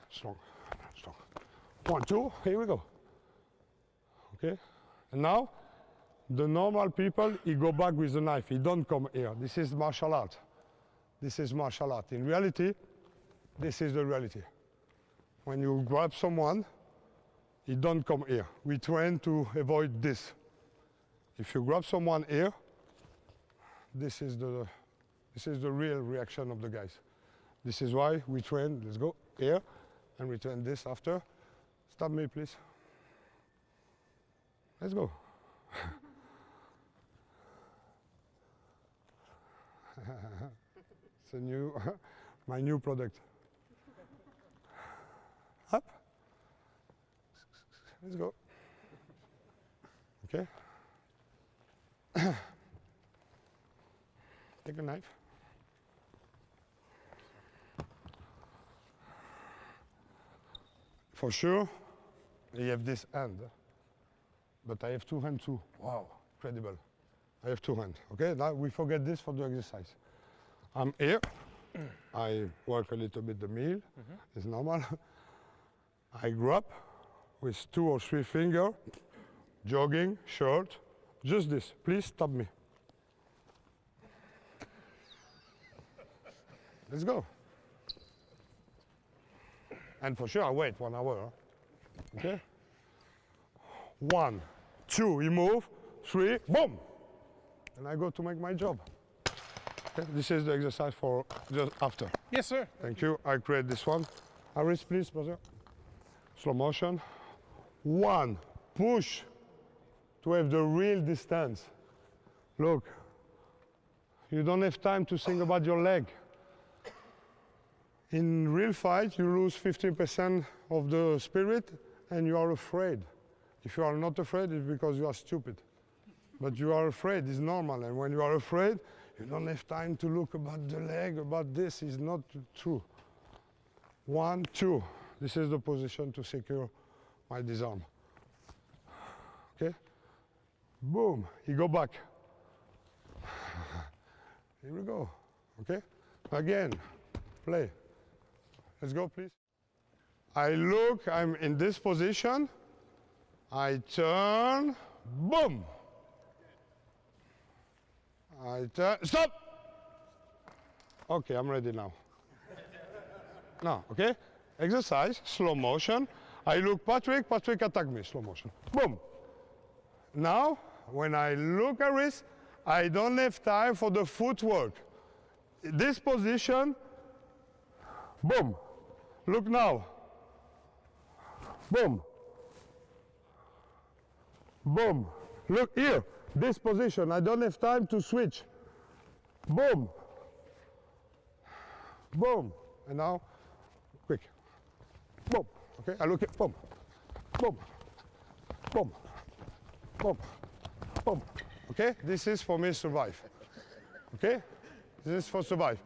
Strong, strong. 1, 2, here we go. Okay? And now, the normal people, he go back with the knife. He don't come here. This is martial art. This is martial art. In reality, this is the reality. When you grab someone, he don't come here. We train to avoid this. If you grab someone here, this is the real reaction of the guys. This is why we train, let's go here, and we train this after. Stop me, please. Let's go. It's a new, my new product. Up. Let's go. Okay. Take a knife. For sure, you have this hand, but I have 2 hands too. Wow, incredible. I have 2 hands. Okay, now we forget this for the exercise. I'm here. I work a little bit the meal. It's normal. I grab with 2 or 3 fingers, jogging, short, just this. Please stop me. Let's go. And for sure, I wait 1 hour. Okay? 1, 2, you move, 3, boom! And I go to make my job. Okay? This is the exercise for just after. Yes, sir. Thank you. I create this one. Iris, please, brother. Slow motion. 1, push to have the real distance. Look, you don't have time to think about your leg. In real fight, you lose 15% of the spirit and you are afraid. If you are not afraid, it's because you are stupid. But you are afraid, it's normal. And when you are afraid, you don't have time to look about the leg, about this, is not true. 1, 2. This is the position to secure my disarm. Okay? Boom, you go back. Here we go, okay? Again, play. Let's go, please. I look, I'm in this position. I turn, boom. I turn, stop. Okay, I'm ready now. Now, okay? Exercise, slow motion. I look Patrick attack me, slow motion. Boom. Now, when I look at wrist, I don't have time for the footwork. This position, boom. Look now. Boom. Boom. Look here. This position. I don't have time to switch. Boom. Boom. And now, quick. Boom. Okay, I look at boom. Boom. Boom. Boom. Boom. Okay, this is for me survive. Okay? This is for survive.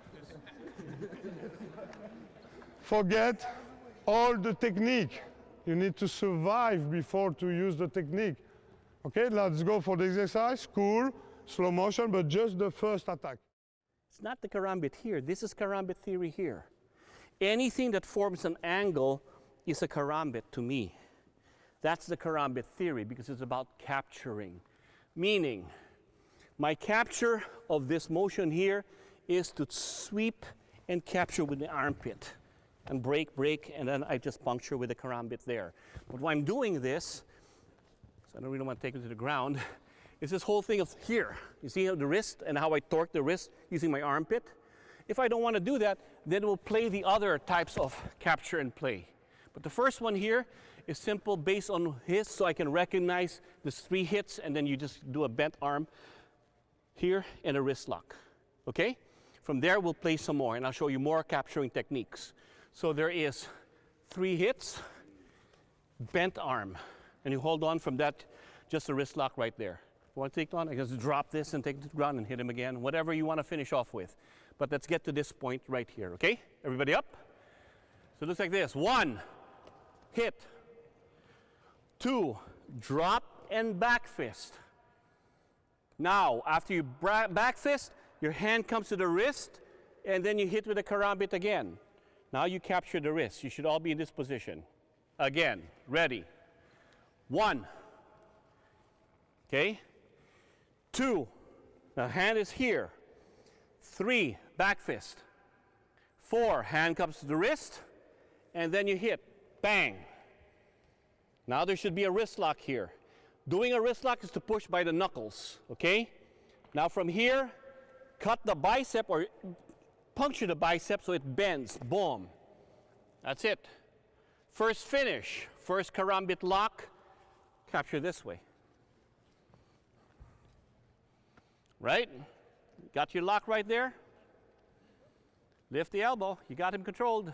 Forget all the technique. You need to survive before to use the technique. Okay, let's go for the exercise. Cool, slow motion, but just the first attack. It's not the karambit here. This is karambit theory here. Anything that forms an angle is a karambit to me. That's the karambit theory because it's about capturing. Meaning, my capture of this motion here is to sweep and capture with the armpit. And break, and then I just puncture with the karambit there. But when I'm doing this, so I don't really want to take it to the ground, is this whole thing of here. You see the wrist and how I torque the wrist using my armpit? If I don't want to do that, then we'll play the other types of capture and play. But the first one here is simple based on his, so I can recognize the 3 hits, and then you just do a bent arm here and a wrist lock. Okay? From there, we'll play some more, and I'll show you more capturing techniques. So there is 3 hits, bent arm, and you hold on from that, just a wrist lock right there. You want to take it on? I just drop this and take it to the ground and hit him again, whatever you want to finish off with. But let's get to this point right here, okay? Everybody up? So it looks like this. 1, hit. 2, drop and back fist. Now, after you back fist, your hand comes to the wrist, and then you hit with a karambit again. Now you capture the wrist. You should all be in this position. Again, ready. 1. Okay? 2, the hand is here. 3, back fist. 4, hand comes to the wrist, and then you hit. Bang. Now there should be a wrist lock here. Doing a wrist lock is to push by the knuckles, okay? Now from here, cut the bicep or puncture the bicep so it bends. Boom. That's it. First finish, first karambit lock, capture this way. Right? Got your lock right there. Lift the elbow, you got him controlled.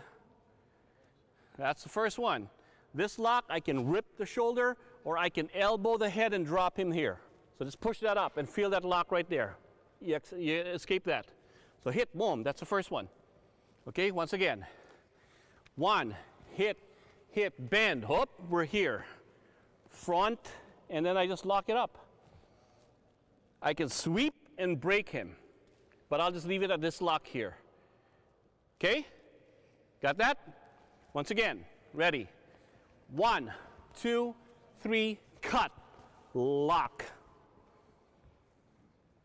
That's the first one. This lock, I can rip the shoulder or I can elbow the head and drop him here. So just push that up and feel that lock right there. You escape that. So hit, boom, that's the first one. Okay, once again. 1, hit, hit, bend, hop, we're here. Front, and then I just lock it up. I can sweep and break him, but I'll just leave it at this lock here. Okay? Got that? Once again, ready. 1, 2, 3, cut, lock.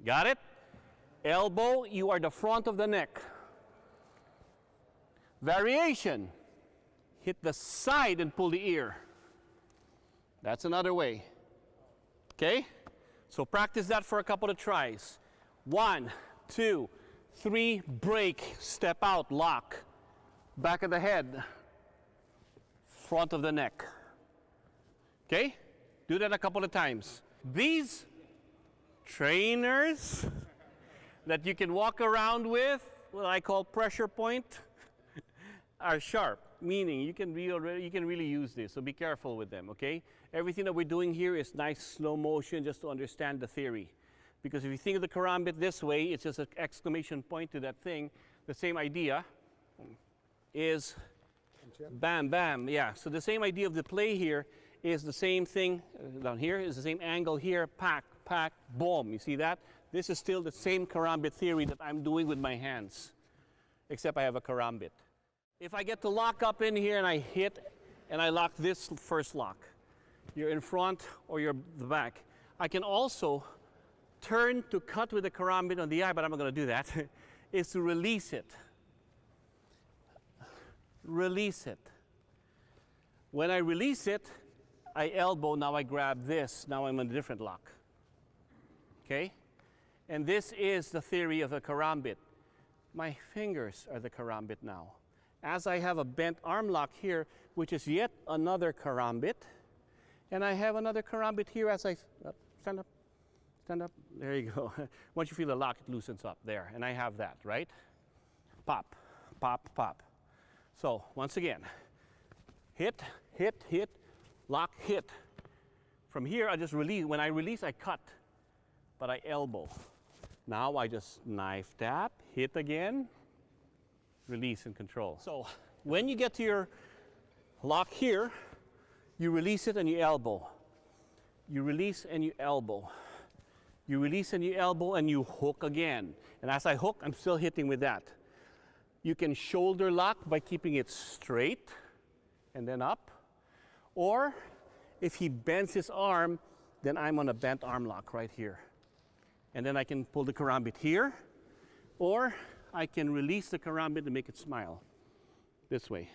Got it? Elbow, you are the front of the neck. Variation, hit the side and pull the ear. That's another way. Okay? So practice that for a couple of tries. 1, 2, 3, break, step out, lock. Back of the head, front of the neck. Okay? Do that a couple of times. These trainers that you can walk around with, what I call pressure point, are sharp, meaning you can really use this, so be careful with them, okay? Everything that we're doing here is nice slow motion just to understand the theory. Because if you think of the karambit this way, it's just an exclamation point to that thing. The same idea is bam, bam, yeah. So the same idea of the play here is the same thing down here, is the same angle here, pack, pack, boom. You see that? This is still the same karambit theory that I'm doing with my hands, except I have a karambit. If I get to lock up in here and I hit and I lock this first lock, you're in front or you're the back. I can also turn to cut with the karambit on the eye, but I'm not going to do that, is to release it. Release it. When I release it, I elbow, now I grab this, now I'm in a different lock. Okay? And this is the theory of the karambit. My fingers are the karambit now. As I have a bent arm lock here, which is yet another karambit, and I have another karambit here as I stand up, stand up, there you go. Once you feel the lock, it loosens up there, and I have that, right? Pop, pop, pop. So, once again, hit, hit, hit, lock, hit. From here, I just release. When I release, I cut, but I elbow. Now I just knife tap, hit again, release and control. So, when you get to your lock here, you release it and you elbow. You release and you elbow. You release and you elbow and you hook again. And as I hook, I'm still hitting with that. You can shoulder lock by keeping it straight and then up. Or if he bends his arm, then I'm on a bent arm lock right here. And then I can pull the karambit here, or I can release the karambit and make it smile this way.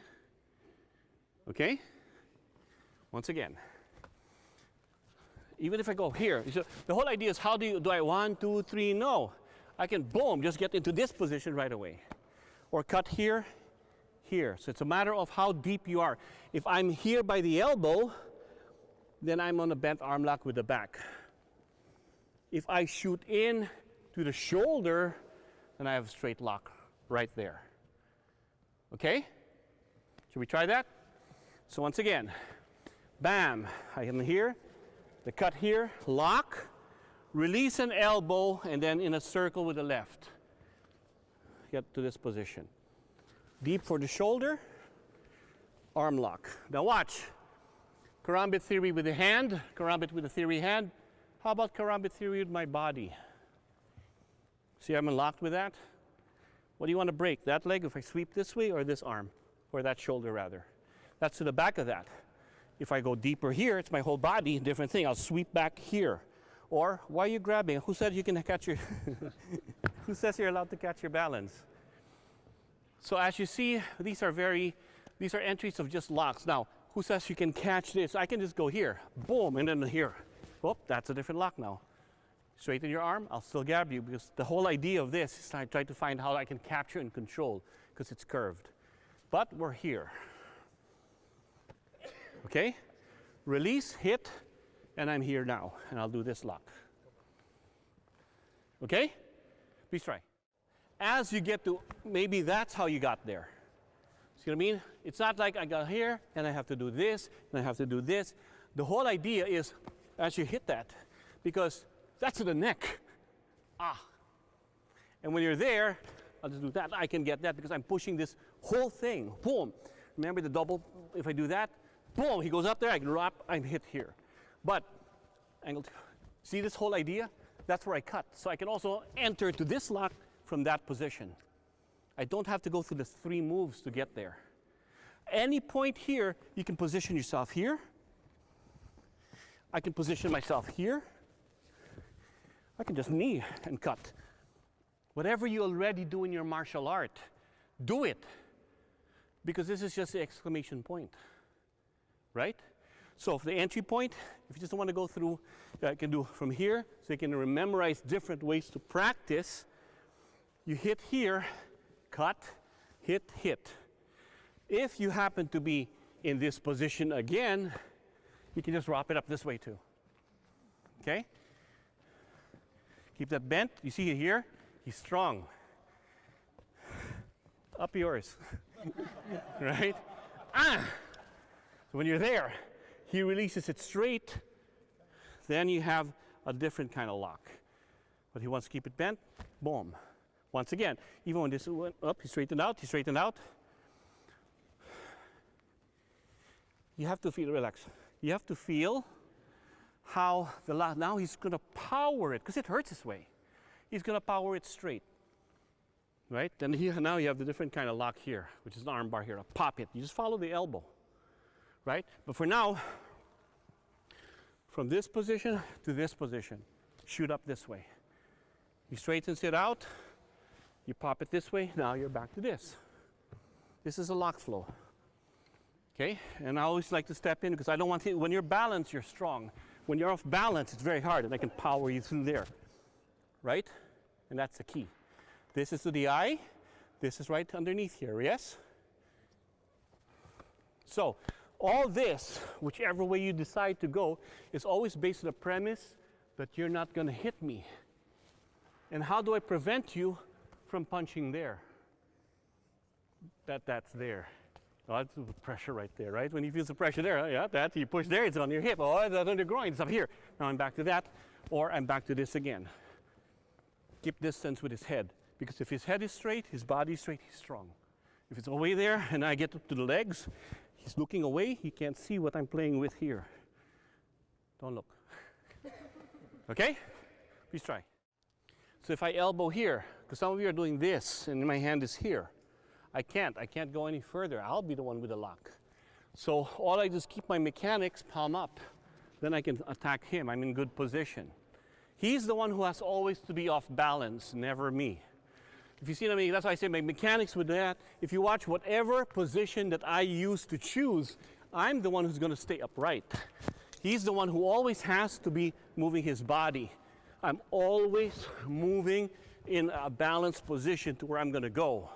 Okay? Once again. Even if I go here, so the whole idea is how do I 1, 2, 3? No. I can boom, just get into this position right away. Or cut here, here. So it's a matter of how deep you are. If I'm here by the elbow, then I'm on a bent arm lock with the back. If I shoot in to the shoulder, then I have a straight lock right there. Okay? Should we try that? So once again, bam, I am here, the cut here, lock, release an elbow, and then in a circle with the left. Get to this position. Deep for the shoulder, arm lock. Now watch. Karambit theory with the hand, karambit with the theory hand. How about karambit theory with my body? See, I'm locked with that. What do you want to break? That leg if I sweep this way, or this arm? Or that shoulder rather? That's to the back of that. If I go deeper here, it's my whole body, different thing. I'll sweep back here. Or, why are you grabbing? Who said you can catch your, who says you're allowed to catch your balance? So as you see, these are entries of just locks. Now, who says you can catch this? I can just go here, boom, and then here. Oh, that's a different lock now. Straighten your arm, I'll still grab you, because the whole idea of this is I try to find how I can capture and control, because it's curved. But we're here. Okay? Release, hit, and I'm here now, and I'll do this lock. Okay? Please try. As you get to, maybe that's how you got there. See what I mean? It's not like I got here, and I have to do this, and I have to do this. The whole idea is, as you hit that, because that's to the neck. Ah. And when you're there, I'll just do that. I can get that because I'm pushing this whole thing. Boom. Remember the double, if I do that, boom, he goes up there, I can wrap, I'm hit here. But, angle, see this whole idea? That's where I cut. So I can also enter to this lock from that position. I don't have to go through the 3 moves to get there. Any point here, you can position yourself here. I can position myself here. I can just knee and cut. Whatever you already do in your martial art, do it. Because this is just the exclamation point, right? So for the entry point, if you just don't want to go through, I can do from here, so you can memorize different ways to practice. You hit here, cut, hit, hit. If you happen to be in this position again, you can just wrap it up this way too. Okay? Keep that bent. You see it here? He's strong. Up yours. Right? Ah! So when you're there, he releases it straight. Then you have a different kind of lock. But he wants to keep it bent. Boom. Once again, even when this went up, he straightened out, he straightened out. You have to feel, relax. You have to feel how the lock, now he's going to power it, because it hurts this way. He's going to power it straight. Right? Then now you have the different kind of lock here, which is an arm bar here. A pop it. You just follow the elbow. Right? But for now, from this position to this position, shoot up this way. He straightens it out. You pop it this way. Now you're back to this. This is a lock flow. Okay? And I always like to step in because I don't want to, when you're balanced, you're strong. When you're off balance, it's very hard, and I can power you through there. Right? And that's the key. This is to the eye. This is right underneath here, yes? So, all this, whichever way you decide to go, is always based on the premise that you're not going to hit me. And how do I prevent you from punching there? That's there. Oh, that's the pressure right there, right? When you feel the pressure there, yeah, that you push there, it's on your hip. Oh, it's on your groin, it's up here. Now I'm back to that, or I'm back to this again. Keep distance with his head, because if his head is straight, his body is straight, he's strong. If it's away there, and I get up to the legs, he's looking away, he can't see what I'm playing with here. Don't look. Okay? Please try. So if I elbow here, because some of you are doing this, and my hand is here, I can't go any further. I'll be the one with the lock. So all I do is keep my mechanics palm up. Then I can attack him. I'm in good position. He's the one who has always to be off balance, never me. If you see what I mean, that's why I say my mechanics with that. If you watch whatever position that I use to choose, I'm the one who's going to stay upright. He's the one who always has to be moving his body. I'm always moving in a balanced position to where I'm going to go.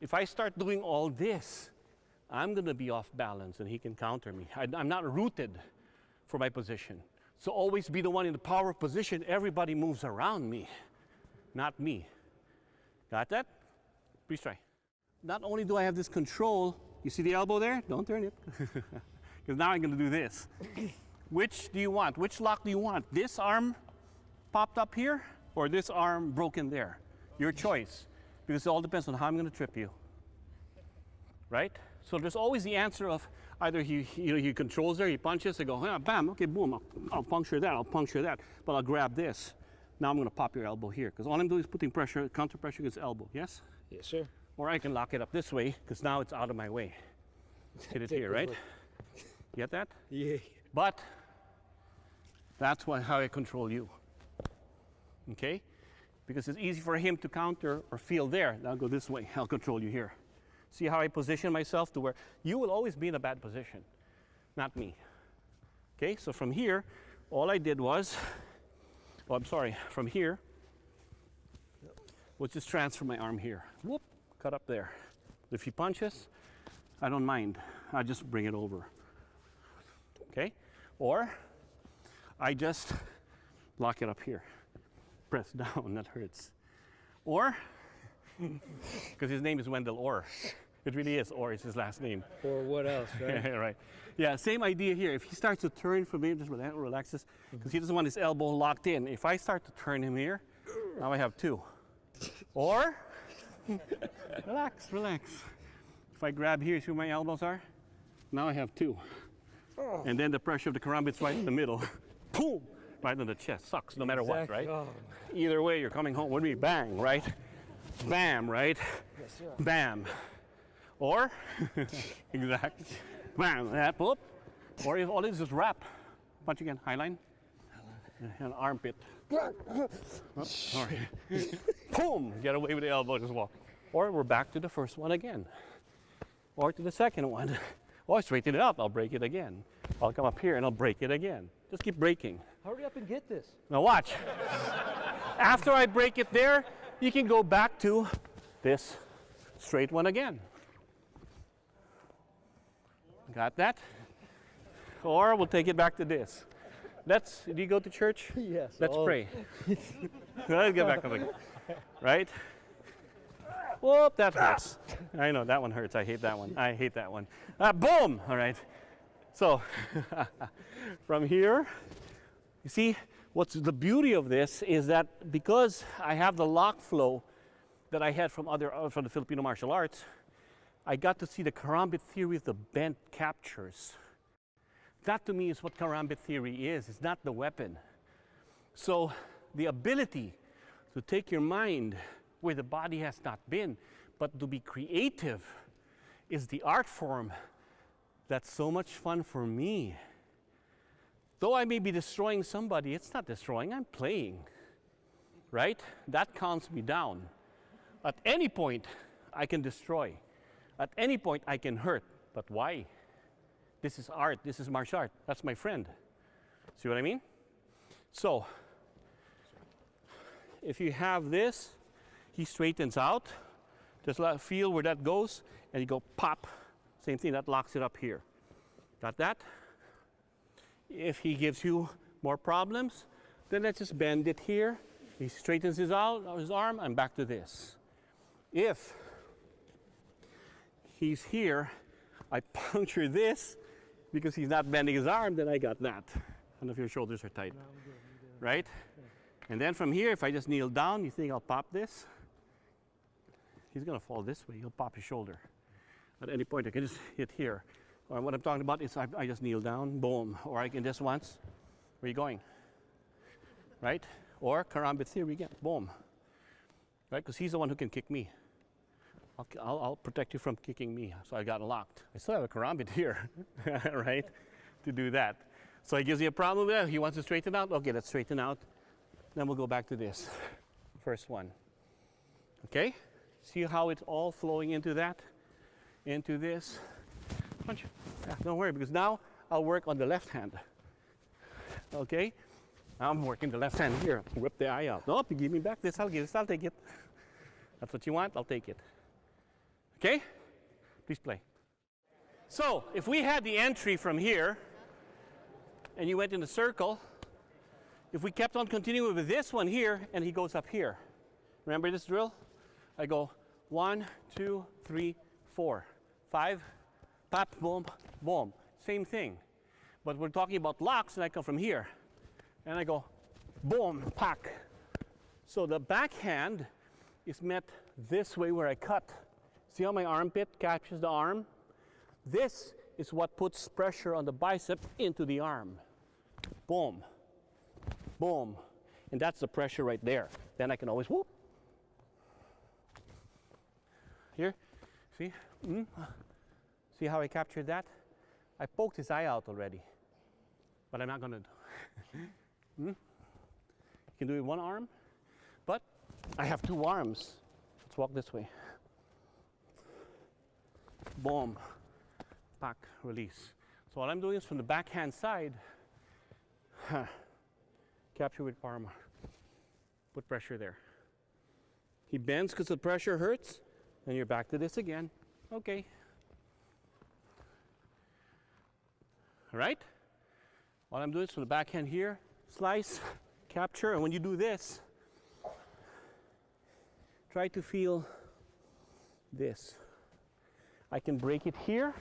If I start doing all this, I'm going to be off balance and he can counter me. I'm not rooted for my position. So always be the one in the power position. Everybody moves around me, not me. Got that? Please try. Not only do I have this control You see the elbow there? Don't turn it. Because now I'm going to do this. Which do you want? Which lock do you want? This arm popped up here or this arm broken there? Your choice. Because it all depends on how I'm going to trip you. Right? So there's always the answer of either he controls there, he punches, I go, bam, okay, boom, I'll puncture that, but I'll grab this. Now I'm going to pop your elbow here, because all I'm doing is putting pressure, counter pressure against elbow, yes? Yes, sir. Or I can lock it up this way, because now it's out of my way. Hit it here, right? Get that? Yeah. But that's how I control you, okay? Because it's easy for him to counter or feel there. Now go this way, I'll control you here. See how I position myself to where you will always be in a bad position, not me. Okay, so from here, all I did was, from here, was just transfer my arm here. Whoop, cut up there. If he punches, I don't mind. I just bring it over. Okay, or I just lock it up here. Press down, that hurts. Or, because his name is Wendell Orr. It really is Orr, it's his last name. Or what else, right? Right. Yeah, same idea here. If he starts to turn from me, just relaxes, because he doesn't want his elbow locked in. If I start to turn him here, now I have two. Or, relax. If I grab here, see where my elbows are? Now I have two. And then the pressure of the karambit's right in the middle. Boom! Right on the chest. Sucks no matter what, right? Oh. Either way, you're coming home with me. Bang, right? Bam, right? Yes, sir. Bam. Or, exactly. Bam, that, whoop. Or if all it is just wrap. Punch again, high line. And armpit. Oh, sorry. Boom! Get away with the elbow, just walk. Or we're back to the first one again. Or to the second one. Or straighten it up, I'll break it again. I'll come up here and I'll break it again. Just keep breaking. Hurry up and get this. Now watch. After I break it there, you can go back to this straight one again. Got that? Or we'll take it back to this. Do you go to church? Yes. Let's pray. Let's get back up again. Right? Whoop, that hurts. I know, that one hurts. I hate that one. I hate that one. Boom! All right. So, from here, you see, what's the beauty of this is that because I have the lock flow that I had from the Filipino martial arts, I got to see the karambit theory of the bent captures. That to me is what karambit theory is. It's not the weapon. So the ability to take your mind where the body has not been, but to be creative is the art form that's so much fun for me. Though I may be destroying somebody, it's not destroying, I'm playing, right? That calms me down. At any point, I can destroy. At any point, I can hurt. But why? This is art, this is martial art. That's my friend. See what I mean? So, if you have this, he straightens out. Just feel where that goes, and you go pop. Same thing, that locks it up here. Got that? If he gives you more problems, then let's just bend it here. He straightens his arm, and back to this. If he's here, I puncture this because he's not bending his arm, then I got that. I don't know if your shoulders are tight. No, I'm good. Right? And then from here, if I just kneel down, you think I'll pop this? He's gonna fall this way, he'll pop his shoulder. At any point, I can just hit here. Or what I'm talking about is I just kneel down, boom. Or I can just once, where are you going? Right? Or karambit theory again, boom. Right, because he's the one who can kick me. I'll protect you from kicking me. So I got locked. I still have a karambit here, right, to do that. So he gives me a problem with that. He wants to straighten out. Okay, let's straighten out. Then we'll go back to this first one. Okay? See how it's all flowing into that? Into this. Punch. Yeah, don't worry, because now I'll work on the left hand. Okay? I'm working the left hand here. Rip the eye out. Nope, you give me back this, I'll take it. That's what you want, I'll take it. Okay? Please play. So, if we had the entry from here, and you went in the circle, if we kept on continuing with this one here, and he goes up here. Remember this drill? I go 1, 2, 3, 4, 5, pop, boom, boom. Same thing. But we're talking about locks, and I come from here. And I go, boom, pack. So the backhand is met this way where I cut. See how my armpit captures the arm? This is what puts pressure on the bicep into the arm. Boom, boom. And that's the pressure right there. Then I can always whoop. Here, see? See how I captured that? I poked his eye out already, but I'm not gonna do. You can do it with one arm, but I have two arms. Let's walk this way. Boom, pack, release. So what I'm doing is from the backhand side, capture with palm, put pressure there. He bends because the pressure hurts, and you're back to this again. Okay. All right? What I'm doing is from the backhand here, slice, capture, and when you do this, try to feel this. I can break it here,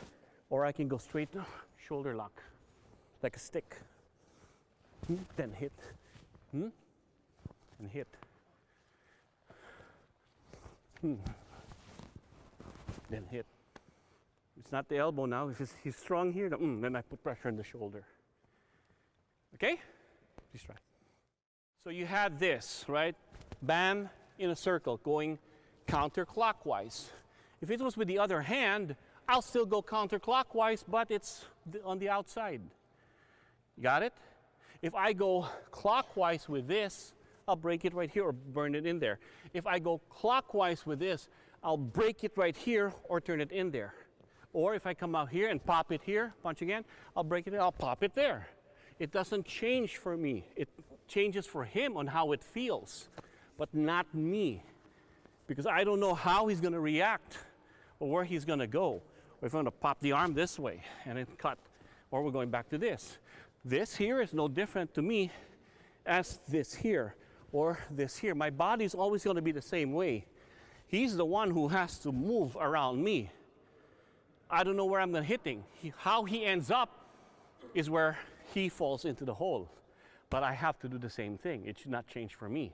or I can go straight shoulder lock, like a stick. Then hit, and hit. Then hit. It's not the elbow now. If he's strong here, then I put pressure on the shoulder. Okay? Please try. So you had this, right? Bam, in a circle, going counterclockwise. If it was with the other hand, I'll still go counterclockwise, but it's on the outside. You got it? If I go clockwise with this, I'll break it right here or burn it in there. If I go clockwise with this, I'll break it right here or turn it in there. Or if I come out here and pop it here, punch again, I'll break it, I'll pop it there. It doesn't change for me. It changes for him on how it feels, but not me. Because I don't know how he's going to react or where he's going to go. Or if I'm going to pop the arm this way and then cut, or we're going back to this. This here is no different to me as this here or this here. My body's always going to be the same way. He's the one who has to move around me. I don't know where I'm going to hit him. How he ends up is where he falls into the hole. But I have to do the same thing. It should not change for me.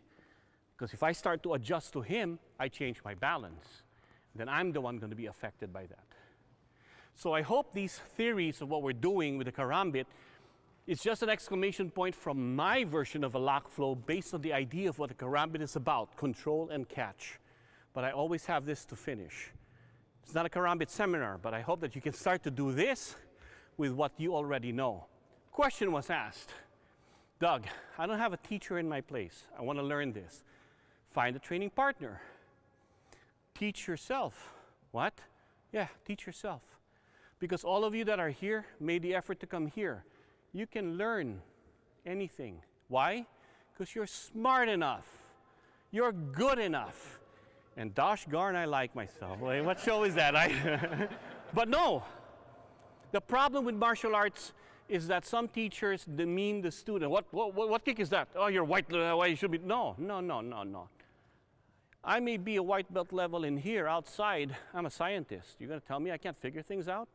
Because if I start to adjust to him, I change my balance. Then I'm the one going to be affected by that. So I hope these theories of what we're doing with the karambit is just an exclamation point from my version of a lock flow based on the idea of what the karambit is about, control and catch. But I always have this to finish. It's not a karambit seminar, but I hope that you can start to do this with what you already know. Question was asked, Doug, I don't have a teacher in my place. I want to learn this. Find a training partner. Teach yourself. What? Yeah, teach yourself. Because all of you that are here made the effort to come here. You can learn anything. Why? Because you're smart enough. You're good enough. And gosh darn, I like myself. Wait, what show is that? But no. The problem with martial arts is that some teachers demean the student. What kick is that? Oh, you're white. Why you should be? No. I may be a white belt level in here. Outside, I'm a scientist. You're going to tell me I can't figure things out?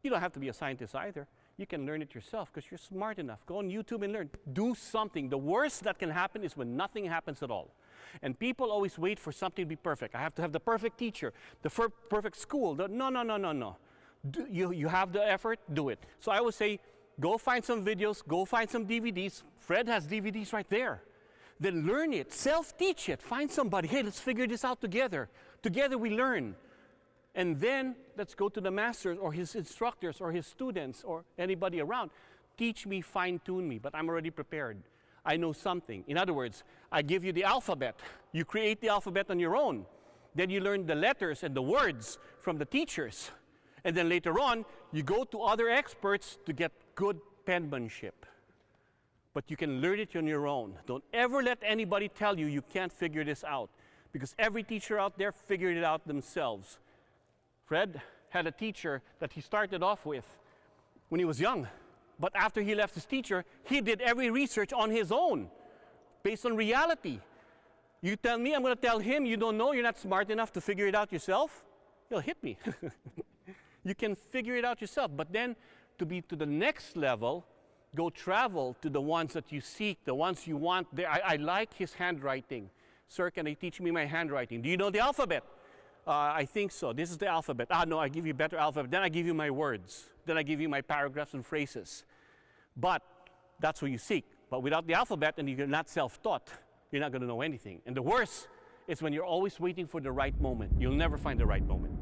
You don't have to be a scientist either. You can learn it yourself because you're smart enough. Go on YouTube and learn. Do something. The worst that can happen is when nothing happens at all. And people always wait for something to be perfect. I have to have the perfect teacher, the perfect school. No. You have the effort, do it. So I would say, go find some videos, go find some DVDs. Fred has DVDs right there. Then learn it, self-teach it. Find somebody, hey, let's figure this out together. Together we learn. And then let's go to the masters or his instructors or his students or anybody around. Teach me, fine-tune me, but I'm already prepared. I know something. In other words, I give you the alphabet. You create the alphabet on your own. Then you learn the letters and the words from the teachers. And then later on, you go to other experts to get good penmanship. But you can learn it on your own. Don't ever let anybody tell you can't figure this out. Because every teacher out there figured it out themselves. Fred had a teacher that he started off with when he was young. But after he left his teacher, he did every research on his own, based on reality. You tell me, I'm going to tell him, you don't know, you're not smart enough to figure it out yourself? He'll hit me. you can figure it out yourself. But then to be to the next level, go travel to the ones that you seek, the ones you want. I like his handwriting. Sir, can you teach me my handwriting? Do you know the alphabet? I think so. This is the alphabet. No, I give you better alphabet. Then I give you my words. Then I give you my paragraphs and phrases. But that's what you seek. But without the alphabet and you're not self-taught, you're not going to know anything. And the worst is when you're always waiting for the right moment. You'll never find the right moment.